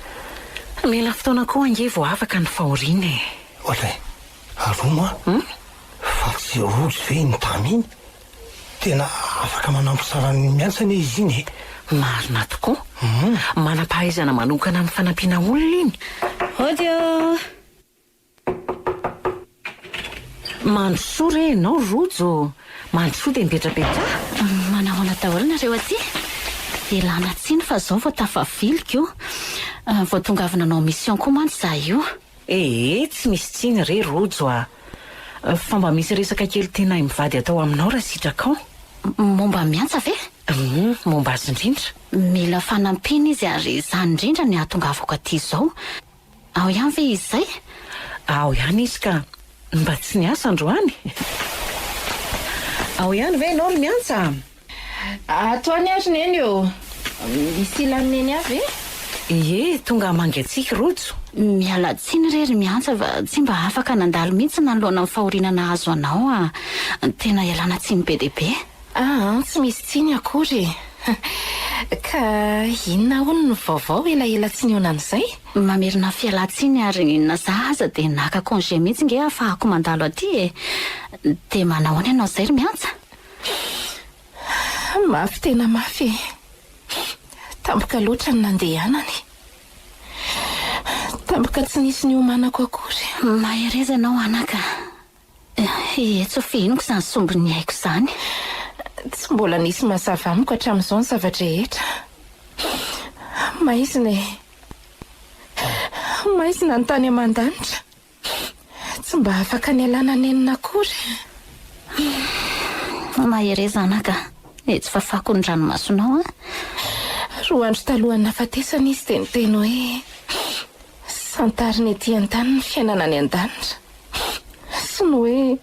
A: Mila fotoana koa ange vao afaka ny fahoriana e.
D: Olay, aroma fa tsy rojo ve ny tamy iny? Tena afaka manampy tsara ny miantsana izy iny.
A: Marina tokoa. Manam-pahaizana manokana amin'ny fanampiana olona iny.
C: Audio.
A: Mandrosoa re ianao rojo. Mandrosoa dia mipetrapetra.
C: Manahoana daholo nareo aty. Elana tsiny fa zao vao tafavilika io. Vao tongavana anao mission koa mantsy za io.
A: Tsy misy tsiny re rojo fa mba misy resaka kely tena mivady atao aminao raha sitraka ao.
C: Momba miantsa ve?
A: Momba azy indrindra.
C: Mila fanampiana izy ary izany indrindra ny ahatongavako aty izao. Ao ihany ve izy izay?
A: Ao ihany izy ka mba tsy niasa androany. Ao ihany ve ianao ry miantsa?
E: Atoany ary neny io. Misy ilany neny avy e?
A: Tonga mangatsika rojo.
C: Miala tsiny rery miantsa fa tsy mba afaka nandalo mihitsy nanoloana amin'ny fahoriana nahazo anao tena ialana tsiny be dia be.
E: Tsy misy tsiny akory. Ka inona hono ny vaovao elaela tsiny onan'izay?
C: Mamerina fialan-tsiny ary nazaha aza dia naka congé mihitsy nge ahafahako mandalo aty e. Dia manao any ianao izay ry miantsa?
E: Mafy tena mafy. Tampoka loatra ny nandehanany. Tampoka tsy nisy ny homanako akory.
C: Maherezy ianao anaka. Tsofi inoko izany sombiny haiko izany.
E: Tsy mbola nisy mazava amiko hatramin'izao ny zavatra rehetra. Maizina ny tany aman-danitra. Tsy mba afaka ny alana nenina akory.
C: Maherezy anaka. Tsy fafako ny ranomasonao
E: 2 andro talohany nafatesana izy dia niteny hoe santariny ety an-tany ny fiainana any an-danitra. Sy ny hoe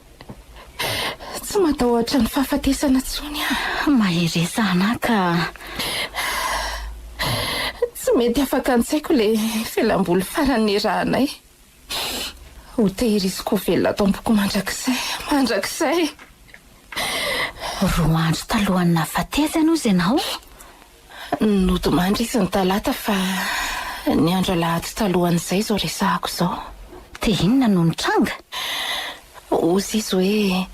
E: tsy matahotra ny fahafatesana tsony
C: Maherezy anaka.
E: Tsy mety afaka antsaiko le fialam-boly faran'ny rahanay. Ho tehiriziko velona tompoko mandrakizay.
C: 2 andro talohany nafateza ianao izy ianao?
E: Nodomandry izy ny talata fa ny andro alahady talohan'izay zao resahako zao.
C: Dia inona no nitranga?
E: Ozy izy hoe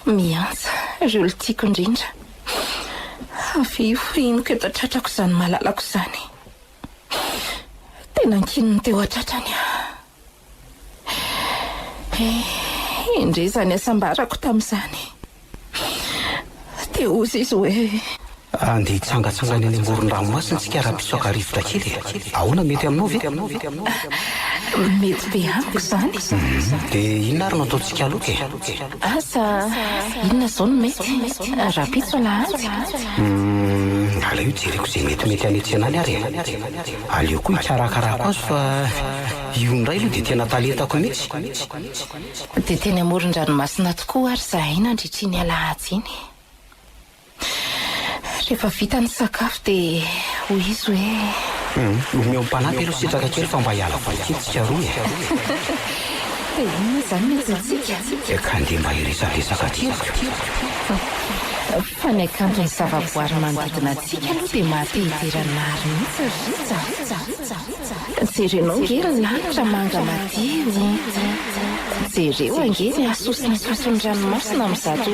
E: miantsa ireo olo tiako indrindra. Avy inoko eto atratrako izany malalako izany. Tena ankininy teo atratrany. Indre izany asambarako tamin'izany. Dia ozy izy hoe
B: andeha hitsangatsangany any amoron-dranomasina tsika raha-pisoaka rivotra kely. Ahoana mety aminao ve?
E: Mety be amiko izany.
B: Dia inona ary no ataontsika aloka e?
E: Asa inona izao no mety? Raha-pitso lahantsy.
B: Aleo io jereko izay metimety anetsy anany ary. Aleo koa hikarakarako azy fa io indray aloha dia tena talentako mihitsy.
E: Dia teny amoron-dranomasina tokoa ary zahay nandritry ny alahady iny. rehefa vita ny sakafo dia hoy izy hoe
B: omeo mpanampy aloha sitraka kely fa mba hiala voakitsika roa
E: dia inona izany metsintsika
B: ka ndeha mba hiresaresaka tiraka
E: fa ny akanto ny zavaboary manodidina antsika aloha dia mahate-hiterana ary mihitsy jerenao angery ny lanitra manga madio jereo angery asosina fasony ranomasina mizato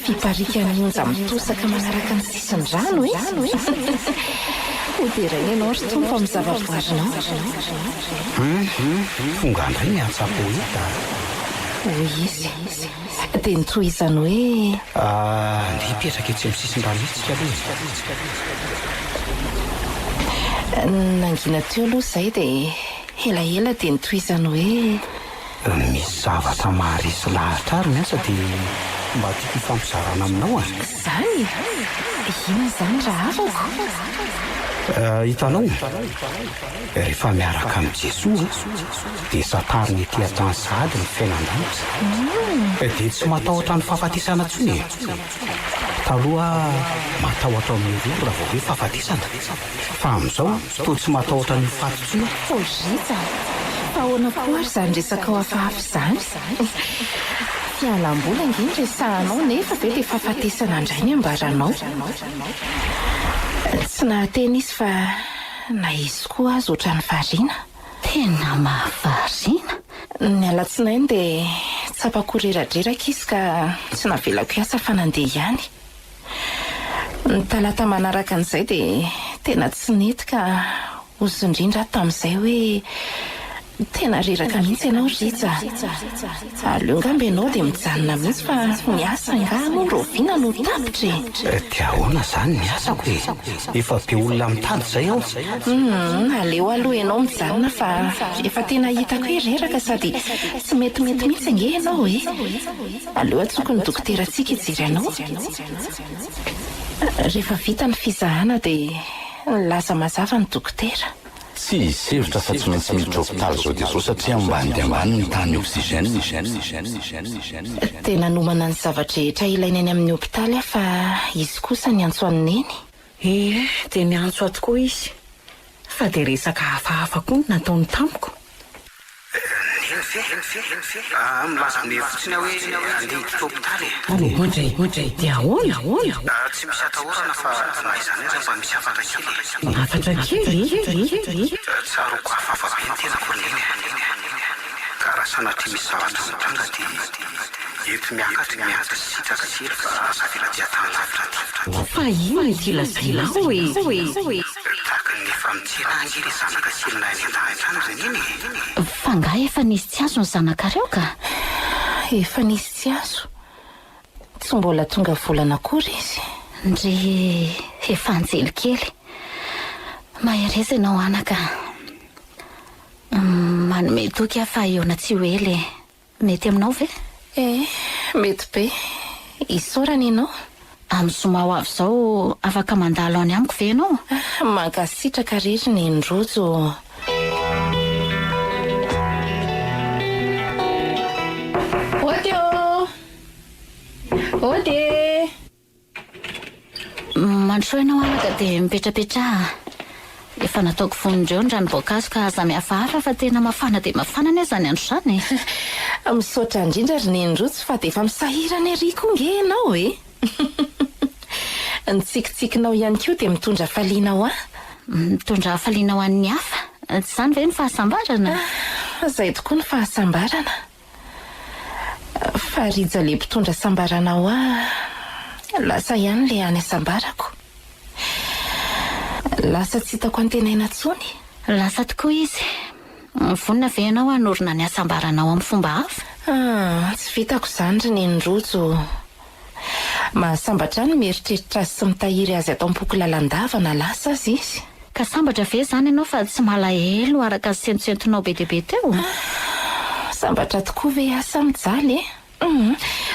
E: fiparikany onja mitosaka manaraka ny sisin-drano ho deraina ianao ry tompo amin'ny zavaboarinao
B: fonga andray miantsapo hita
E: hoy izy dia nitohizany hoe
B: nde hipetraka etsy amin'ny sisin-dranoitsika aloha
E: nangina teo aloha izay dia elaela dia nitohizany hoe
B: misy zavatra maharesy lahatra ary miasa dia mba tiako hifampizarana aminao a
E: izany ino izany raha avako
B: hitanao rehefa miaraka amin'i Jesoa dia satariny ety an-tany sahady ny fiainan-danitra dia tsy matahotra ny fahafatesana intsony taloha matahotra amin'ny roa raha vao hoe fahafatesana fa amin'izao toa tsy matahotra ny fatintsony
E: ozita fa ahoana koa ary izany resaka ao hafahafa izany fialam-bola angeny resahanao nefa ve dia fahafatesana indray ny ambaranao tsy nahateny izy fa na izy koa azy ohatran'ny variana
C: tena mahavariana
E: ny alatsinainy dia tsapakoreradraraka izy ka tsy navelako hiasa fa nandeha ihany ny talata manaraka an'izay dia tena tsy nety ka ozy indrindra tamin'izay hoe tena reraka mihitsy ianao Rija aleo ngamby ianao dia mijanona mihitsy fa miasa ngano roviana no tapitra
B: dia ahoana izany miasako efa be olona mitady izay ao
E: aleo aloha ianao mijanona fa efa tena hitako hoe reraka sady tsy metimety mihitsy ange ianao aleo atsoky ny dokoterantsika hijery anao rehefa vita ny fizahana dia laza mazava ny dokotera
H: tsy isevitra fa tsy maintsy miditra hopitaly zao dia zao satria ambany dia ambany ny tany oxygène
E: tena nomana ny zavatra rehetra ilaina any amin'ny hopitaly aho fa izy kosa ny antso anyneny
A: dia ny antso tokoa izy fa dia resaka hafahafa koa ny nataony tamiko
B: milaza amin'ny hefotsiny hoe andeha hiditra hopitaly
A: odray dia ahoana
B: tsy misy atahorana fa naizany izy mba misy afatra kely tsaroko hafahafa be ny tena Kornely ka raha sanatria misy zavatra mitranga dia eto miakatra miantry sitraka kely fa safilaty-tany lavitra
A: fa ino ity lazainao
B: tahaka ny efa mitsena angery zanaka kely na any an-dahatrano zany iny
C: fa nga efa nisy tsy azo ny zanakareo ka
E: efa nisy tsy azo tsy mbola tonga volana akory izy
C: ndry efa anjely kely mahereza ianao anaka manome toky aho fa eona tsy hoely mety aminao ve
E: mety be isorana ianao
C: amin'ny soma ho avy izao afaka mandalo any amiko ve ianao
E: mankasitraka rery ny ndrojo ode
C: mandroso ianao anaka dia mipetrapetraha efa nataoko fonindreo ny ranoboankazo ka aza mihafahafa fa tena mafana dia mafana ny azany andro izany
E: misaotra indrindra ry ny ndrojo fa dia efa misahirana ery koa nge ianao ny tsikitsikinao ihany koa dia mitondra falianao
C: mitondra faliana ho an'ny hafa tsy izany ve ny fahasambarana
E: izay tokoa ny fahasambarana fa Rija le mpitondra sambaranao lasa ihany le any asambarako lasa tsy hitako antenaina tsony
C: lasa tokoa izy vonina ve ianao hanorina ny asambaranao amin'ny fomba hafa
E: tsy vitako izany ry ny ndrojo mahasambatra ny mieritreritra azy sy mitahiry azy atao am-poky lalandavana lasa azy izy
C: ka sambatra ve izany ianao fa tsy malahelo araka ny sentosentonao be deabe teo
E: sambatra tokoa ve asa mijaly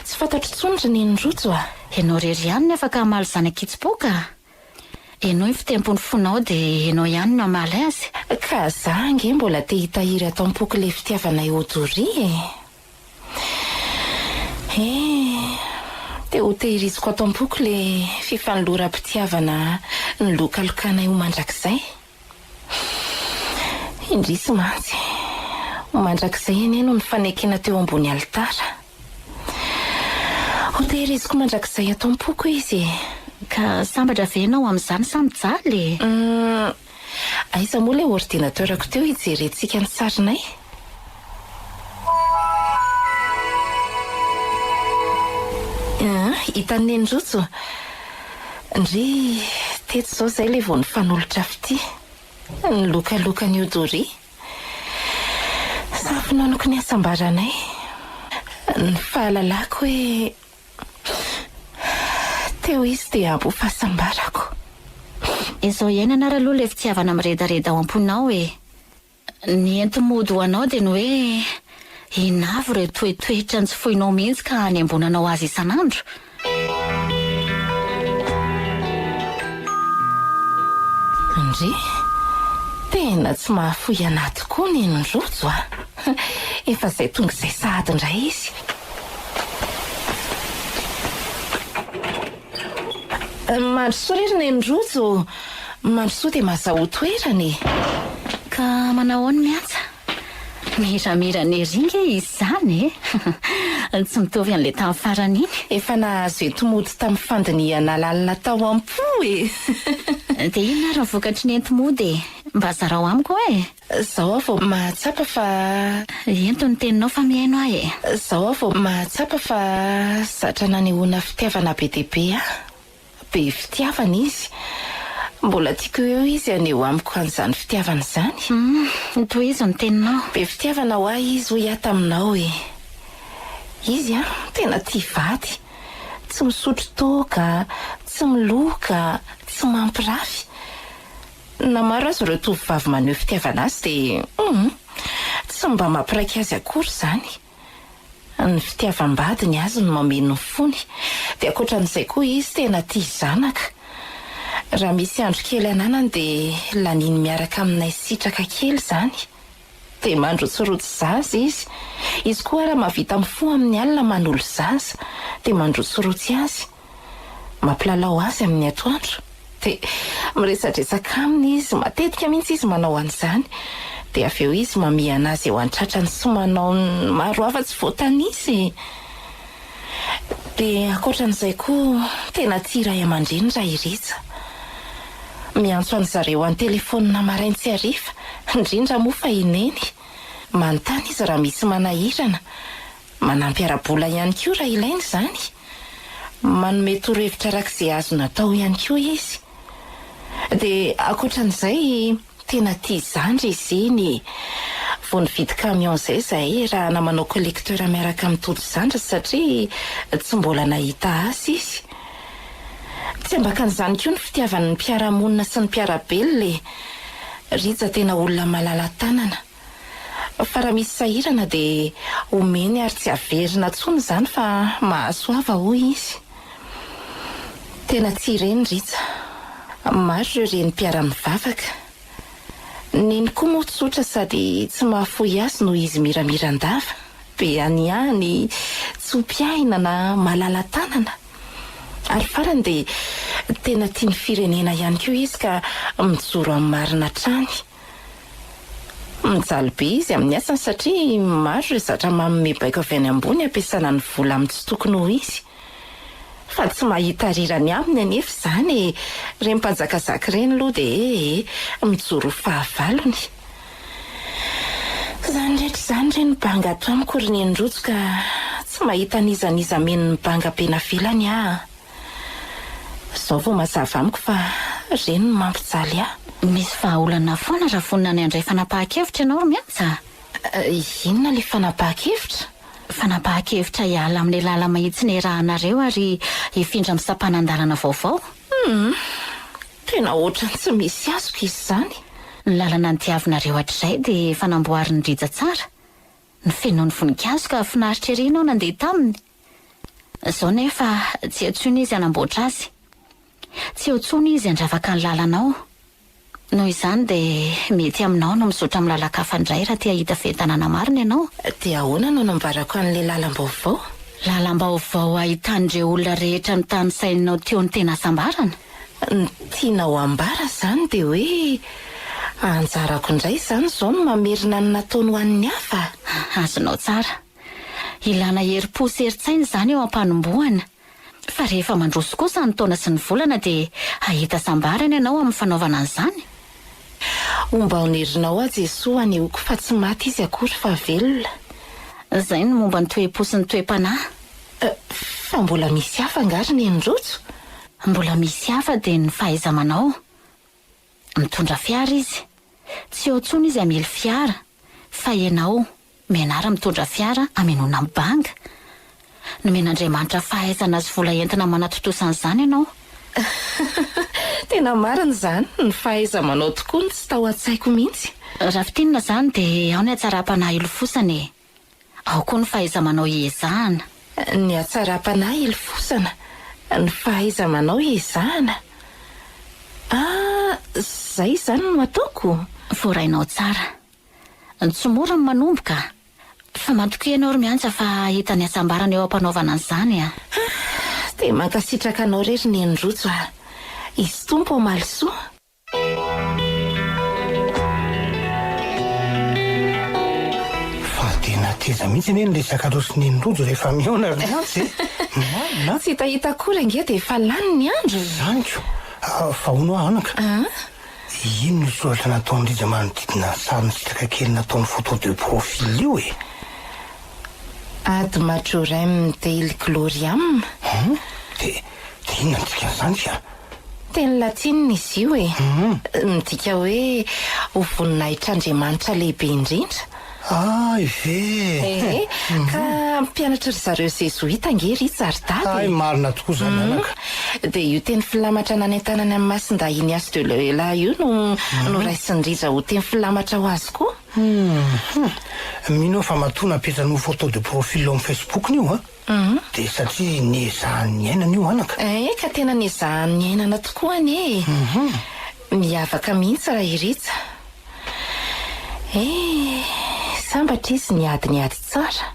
E: tsy fantatro tsony ry ny ndrojo
C: ianao rery ihany ny afaka hamaly zany akitsy-poka ianao ny fitempony fonao dia ianao ihany no hamaly azy
E: ka za nge mbola te hitahiry atao am-poky le fitiavanay odory dia ho tehiriziko ato am-poko le fifanoloram-pitiavana ny lokalokanay ho mandrakizay. Indrisy mantsy ho mandrakizay eny no nifanekena teo ambony alitara. Ho tehiriziko mandrakizay ato am-poko izy.
C: Ka sambatra venao amin'izany samijaly.
E: Aiza moa ilay ordinateurako teo hijerentsika ny sarinay. Hitan'ny Endrotso. Ndry teto izao izay ilay vao nifanolotra fity. Ny lokalokany Odori. Safinanoko ny asambaranay. Ny fahalalako hoe teo izy dia abo fahasambarako.
C: Izao iainana raha aloha ilay fitiavana miredareda ao am-ponao e. Ny enti-mody ho anao dia ny hoe inavo ireo toetoetra ny tsy foinao mihitsy ka any ambonanao azy isan'andro.
E: Ndry tena tsy mahafoy anahy tokoa ny Endrotso a. Efa izay tonga izay sahady indray izy. Mandrosoa rery ny Endrotso. Mandrosoa dia mahazaho toerany.
C: Ka manao ny miatsa? Miramira ny ringa izy izany e. Tsy mitovy an'ilay tamin'ny farany iny.
E: Efa nahazo enti-mody tamin'ny fandiniana lalina tao am-po e.
C: Dia inona raha vokatry ny enti-mody e? Mba zarao amiko e.
E: Zaho vao mahatsapa fa
C: ento ny teninao fa mihaino ahy e.
E: Zaho vao mahatsapa fa zatra nanehoana fitiavana be dia be a. Be fitiavana izy. Mbola tiako eo izy aneho amiko an'izany fitiavana izany.
C: Toy izy ny teninao.
E: Be fitiavana ho ahy izy ho hiata aminao e. Izy a tena tia vady. Tsy misotro toaka, tsy miloka, tsy mampirafy. Na maro azy ireo tovovavy maneho fitiavana azy dia tsy mba mampiraiky azy akory izany. Ny fitiavam-badiny azy no mameno ny fony. Dia ankoatran'izay koa izy tena tia zanaka. Raha misy andro kely ananany dia laniny miaraka aminay sitraka kely izany. Dia mandrotsorotsy zaza izy. Izy koa raha mahavita mifoha amin'ny alina manolo zaza dia mandrotsorotsy azy. Mampilalao azy amin'ny atoandro. Dia miresadresaka aminy izy. Matetika mihitsy izy manao an'izany. Dia avy eo izy mamihana azy eo an-tratrany sy manao maro afa-tsy voatanisa. Dia ankoatran'izay koa tena tia iray aman-dreny raha iritsa. Miantso an'zareo amin'ny telefonina maraina sy hariva, indrindra moa fa ineny. Manontany izy raha misy manahirana. Manampy ara-bola ihany koa raha ilaina izany. Manome torohevitra arak'izay azo natao ihany koa izy. Dia ankoatran'izay tena tia zandry izy iny. Vao nividy camion izay zahay raha namanao collecteur miaraka amin'ny todi-zandry satria tsy mbola nahita azy izy. Tsy ambakan'izany koa ny fitiavany ny mpiara-monina sy ny mpiara-belona. Riza tena olona malala tanana. Fa raha misy sahirana dia omeny ary tsy averina intsony izany fa mahasoava hoy izy. Tena tia ireny Riza. Maro ireo reny mpiara-mivavaka. Neny koa moa tsotra sady tsy mahafoy azy noho izy miramiran-dava. Be any, tsy mpiaina na malala tanana. Ary farany dia tena tia ny firenena ihany koa izy ka mijoro amin'ny marina trany. Mijaly be izy amin'ny asany satria maro ireo zatra manome baiko avy any ambony ampiasana ny vola amin'ny tsy tokony ho izy. Fa tsy mahita rirany aminy anefa izany. Ireny mpanjakazaka ireny aloha dia mijoro fahavalony. Izany rehetra izany ireny banga ato amiko ry ny Endrotso ka tsy mahita nizaniza meno ny banga be navelany aho. Izao vao mazava amiko fa ireny no mampijaly aho.
C: Misy vahaolana foana raha vonina ny andray fanapahan-kevitra ianao ro miantsa.
E: Inona ilay fanapahan-kevitra?
C: Fanapahan-kevitra hiala amin'ny lala mahitsy ny rahanareo ary hifindra amin'ny sampanan-dalana vaovao.
E: Tena ohatrany tsy misy azoko izy izany.
C: Ny lalana ny diavinareo hatrizay dia fanamboariny Riza tsara. Ny fenoan'ny voninkazo ka finaritra ery ianao nandeha taminy. Izao nefa tsy atsony izy hanamboatra azy. Tsy atsony izy handravaka ny lalanao. Noho izany dia mety aminao no misotra milalaka hafa indray raha tia hita fetanana marina ianao.
E: Dia ahoana no nambarako an'ilay lalam-baovao?
C: Lalam-baovao ahitan'ireo olona rehetra ny tany sainao teo ny tena sambarana.
E: Ny tianao ambara zany dia hoe anjarako indray zany zao no mamerina ny nataony ho an'ny hafa.
C: Azonao tsara. Ilana herim-po sy herin-tsaina izany eo am-panombohana. Fa rehefa mandroso kosa ny taona sy ny volana dia ahita sambarana ianao amin'ny fanaovana an'izany.
E: Omba onerinao a Jesoa anehoako fa tsy maty izy akory fa velona.
C: Izay ny momba ny toe-po sy ny toe-panahy.
E: Fa mbola misy hafa angary ny endrotso.
C: Mbola misy hafa dia ny fahaiza-manao. Mitondra fiara izy. Tsy eo intsony izy hamely fiara. Fa ianao mianara mitondra fiara hamelona amin'ny banga. Nomen'Andriamanitra fahaizana sy vola entina manatotosana ianao.
E: Tena marina zany, ny fahaiza-manao tokoa ny tsy tao an-tsaiko mihitsy.
C: Raha fitinina izany dia ao ny hatsaram-panahy ilofosana e. Ao koa ny fahaiza-manao iezahana.
E: Ny hatsaram-panahy ilofosana, ny fahaiza-manao iezahana. Zay zany no ataoko.
C: Voarainao tsara. Tsy mora ny manomboka. Fa matokoa ianao ry miantsa fa hita ny atsambarana eo am-panaovana an'izany a.
E: Dia mankasitraka anao rery ny endrotso a. Izy tompo ao malisoa.
D: Fa tena teza mihitsy anie ny resaka loso ny endrojo rehefa mihaona ry miantsy e.
E: Tsy hitahita akory ange dia efa lany ny andro.
D: Zaniko, fa hono aho anaka. Ino ny soratra nataony Rija manodidina sary sitraka kely nataony photo de profil io e.
E: Ady Majorem Dale Gloriam.
D: Dia inona ntsika zany ka?
E: Teny latinina izy io e. Midika hoe ho voninahitran'Andriamanitra lehibe indrindra.
D: Ve.
E: Ka mpianatra ry zareo jezoita ange ry tsardady.
D: Marina tokoa zany anaka.
E: Dia io teny filamatra nanentanany amin'ny masin-dahiny As de Loela io no raisin'ny Rija ho teny filamatra ho azy koa.
D: Mino fa matoa napetrany photo de profil eo amin'ny Facebook-ny io dia satria niezahan'ny ainana io anaka.
E: Ka tena niezahan'ny ainana tokoa anie. Miavaka mihitsy raha iritsa. Sambatra izy niady tsara.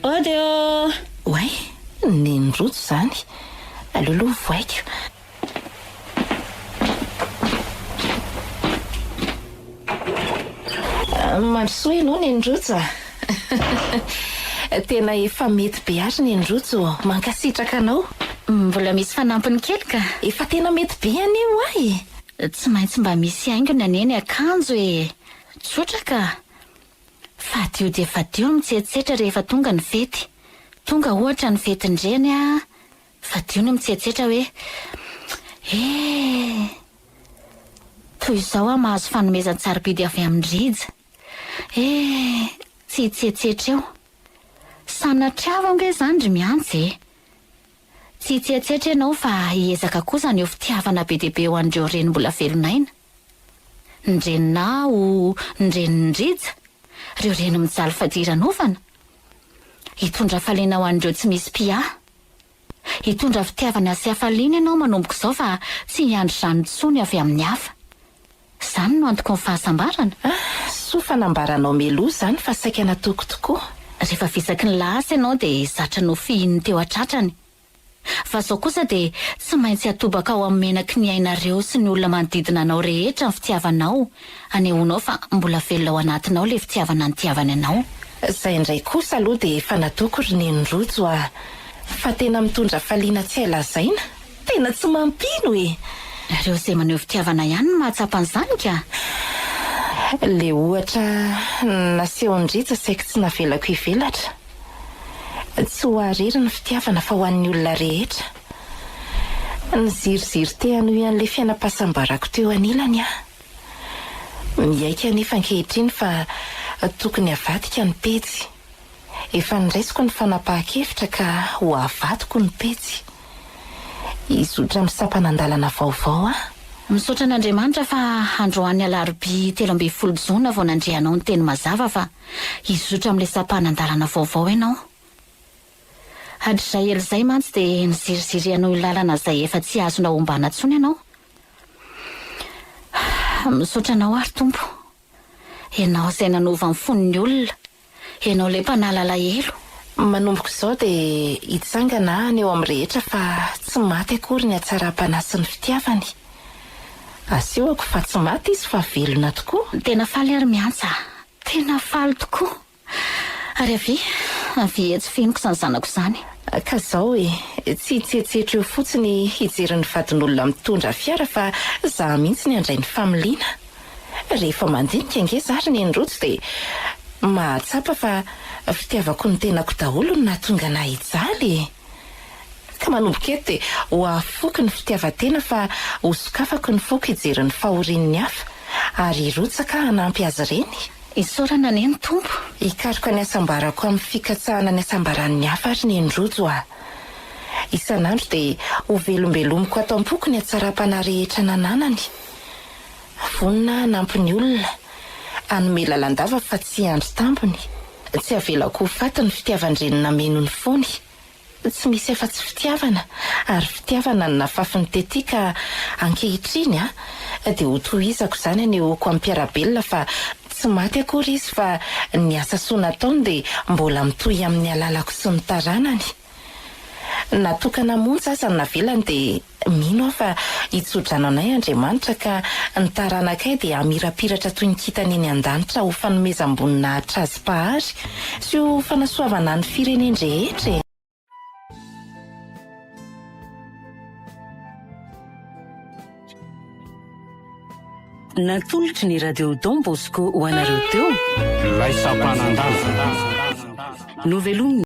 C: Odio!
E: Oay, ny endrotso zany. Aloloha voaiko. Mandrosoa ianao ny endrotso a. Tena efa mety be ary ny endrotso mankasitraka anao.
C: Mbola misy fanampiny kely ka.
E: Efa tena mety be anio ay.
C: Tsy maintsy mba misy haingony aneny akanjo e. Tsotra ka. Fadio dia fadio mitsetsetra rehefa tonga ny fety. Tonga ohatra ny fetin-dreny a. Fadio no mitsetsetra hoe toy izao a mahazo fanomezan-tsara-bidy avy amin'ny Rija. Tsy hitsetsetra eo. Sanatriava nge zany ry miantsy e. Tsy hitsetsetra ianao fa hiezaka kosa ny eo fitiavana be dehibe ho an'ireo reny mbola velonaina. Ny reninao, ny renin'ny Rija, ireo reny mijaly fadiranofana. Hitondra faliana ho an'ireo tsy misy pia. Hitondra fitiavana sy hafaliana ianao manomboka izao fa tsy hiandry izany intsony avy amin'ny hafa. Izany no antoko ny fahasambarana.
E: Soa fanambaranao meloa zany fa saika nataoko tokoa.
C: Rehefa visaky ny lahasa ianao dia zatra no fihiny teo atratrany. Fa izao kosa dia tsy maintsy atobaka ao amin'ny menaky ny ainareo sy ny olona manodidina anao rehetra ny fitiavanao. Anehoanao fa mbola velona ao anatinao le fitiavana ny tiavana anao.
E: Zay indray kosa aloha dia efa nataoko ry ny endrotso a. Fa tena mitondra faliana tsy hailazaina. Tena tsy mampino e.
C: Ireo izay maneho fitiavana ihany no mahatsapa an'izany ka.
E: Le ohatra naseho ny Rija saika tsy navelako hivelatra. Tsy ho arery ny fitiavana fa ho an'ny olona rehetra. Ny ziriziry te hanohy an'ilay fiainam-pahasambarako teo anilany a. Miaika anefa ankehitriny fa tokony havadika ny pejy. Efa niraisiko ny fanapahan-kevitra ka ho havadiko ny pejy. Izotra misapana an-dalana vaovao a.
C: Misaotra an'Andriamanitra fa androany alarobia 13 Jona vao nandrianao ny teny mazava fa izotra amin'ilay sapana an-dalana vaovao ianao. Hadrizay elizay mantsy dia niziriziry anao lalana izay efa tsy azona ombana intsony ianao. misaotra anao ary tompo. Ianao izay nanova ny fon'ny olona, ianao ilay mpanahy lalahelo.
E: Manomboka izao dia hitsangana ny eo amin'ny rehetra fa tsy maty akory ny hatsara-panahy sy ny fitiavany. Asehoako fa tsy maty izy fa velona tokoa.
C: Tena faly ary miantsa, tena faly tokoa. Ary avy tsy finoko izany zanako izany.
E: Ka izao tsy hitsetsetra eo fotsiny hijery ny vadin'olona mitondra fiara fa za mihitsy ny handray ny familiana. Rehefa mandinika angeza ary ny rojo dia mahatsapa fa fitiavako ny tenako daholo no nahatonga anahy hijaly. Ka manomboka eto dia ho afoky ny fitiavan-tena fa ho sokafako ny foka hijery ny fahorian'ny hafa ary rotsaka hanampy azy ireny.
C: Isaorana neny tompo.
E: Hikaroka ny asambarako amin'ny fikatsahana ny asambaran'ny hafa ary ny rojo isan'andro dia ho velombelomiko ato am-poko ny hatsara-panahy rehetra nananany. Vonina nampy ny olona hanome lalandava fa tsy andro tampony. Tsy avelako ho faty ny fitiavan-dreny nameno ny fony. Tsy misy afa-tsy fitiavana ary fitiavana ny nafafiny tetika ankehitriny dia ho tohizako izany anehoako amin'ny mpiarabelona fa tsy maty akory izy fa ny asa soa nataony dia mbola mitohy amin'ny alalako sy ny taranany. Natokana monja aza ny navelany dia mino aho fa hitsodrano anay Andriamanitra ka ny taranakay dia hamirapiratra toy ny kitana eny an-danitra ho fanomezam-bonina trazim-pahary sy ho fanasoavana ny firenendrehetra.
A: Natolotry ny radio Don Bosco ho anareo teo.
B: Lay sapanandala.
A: Novelomina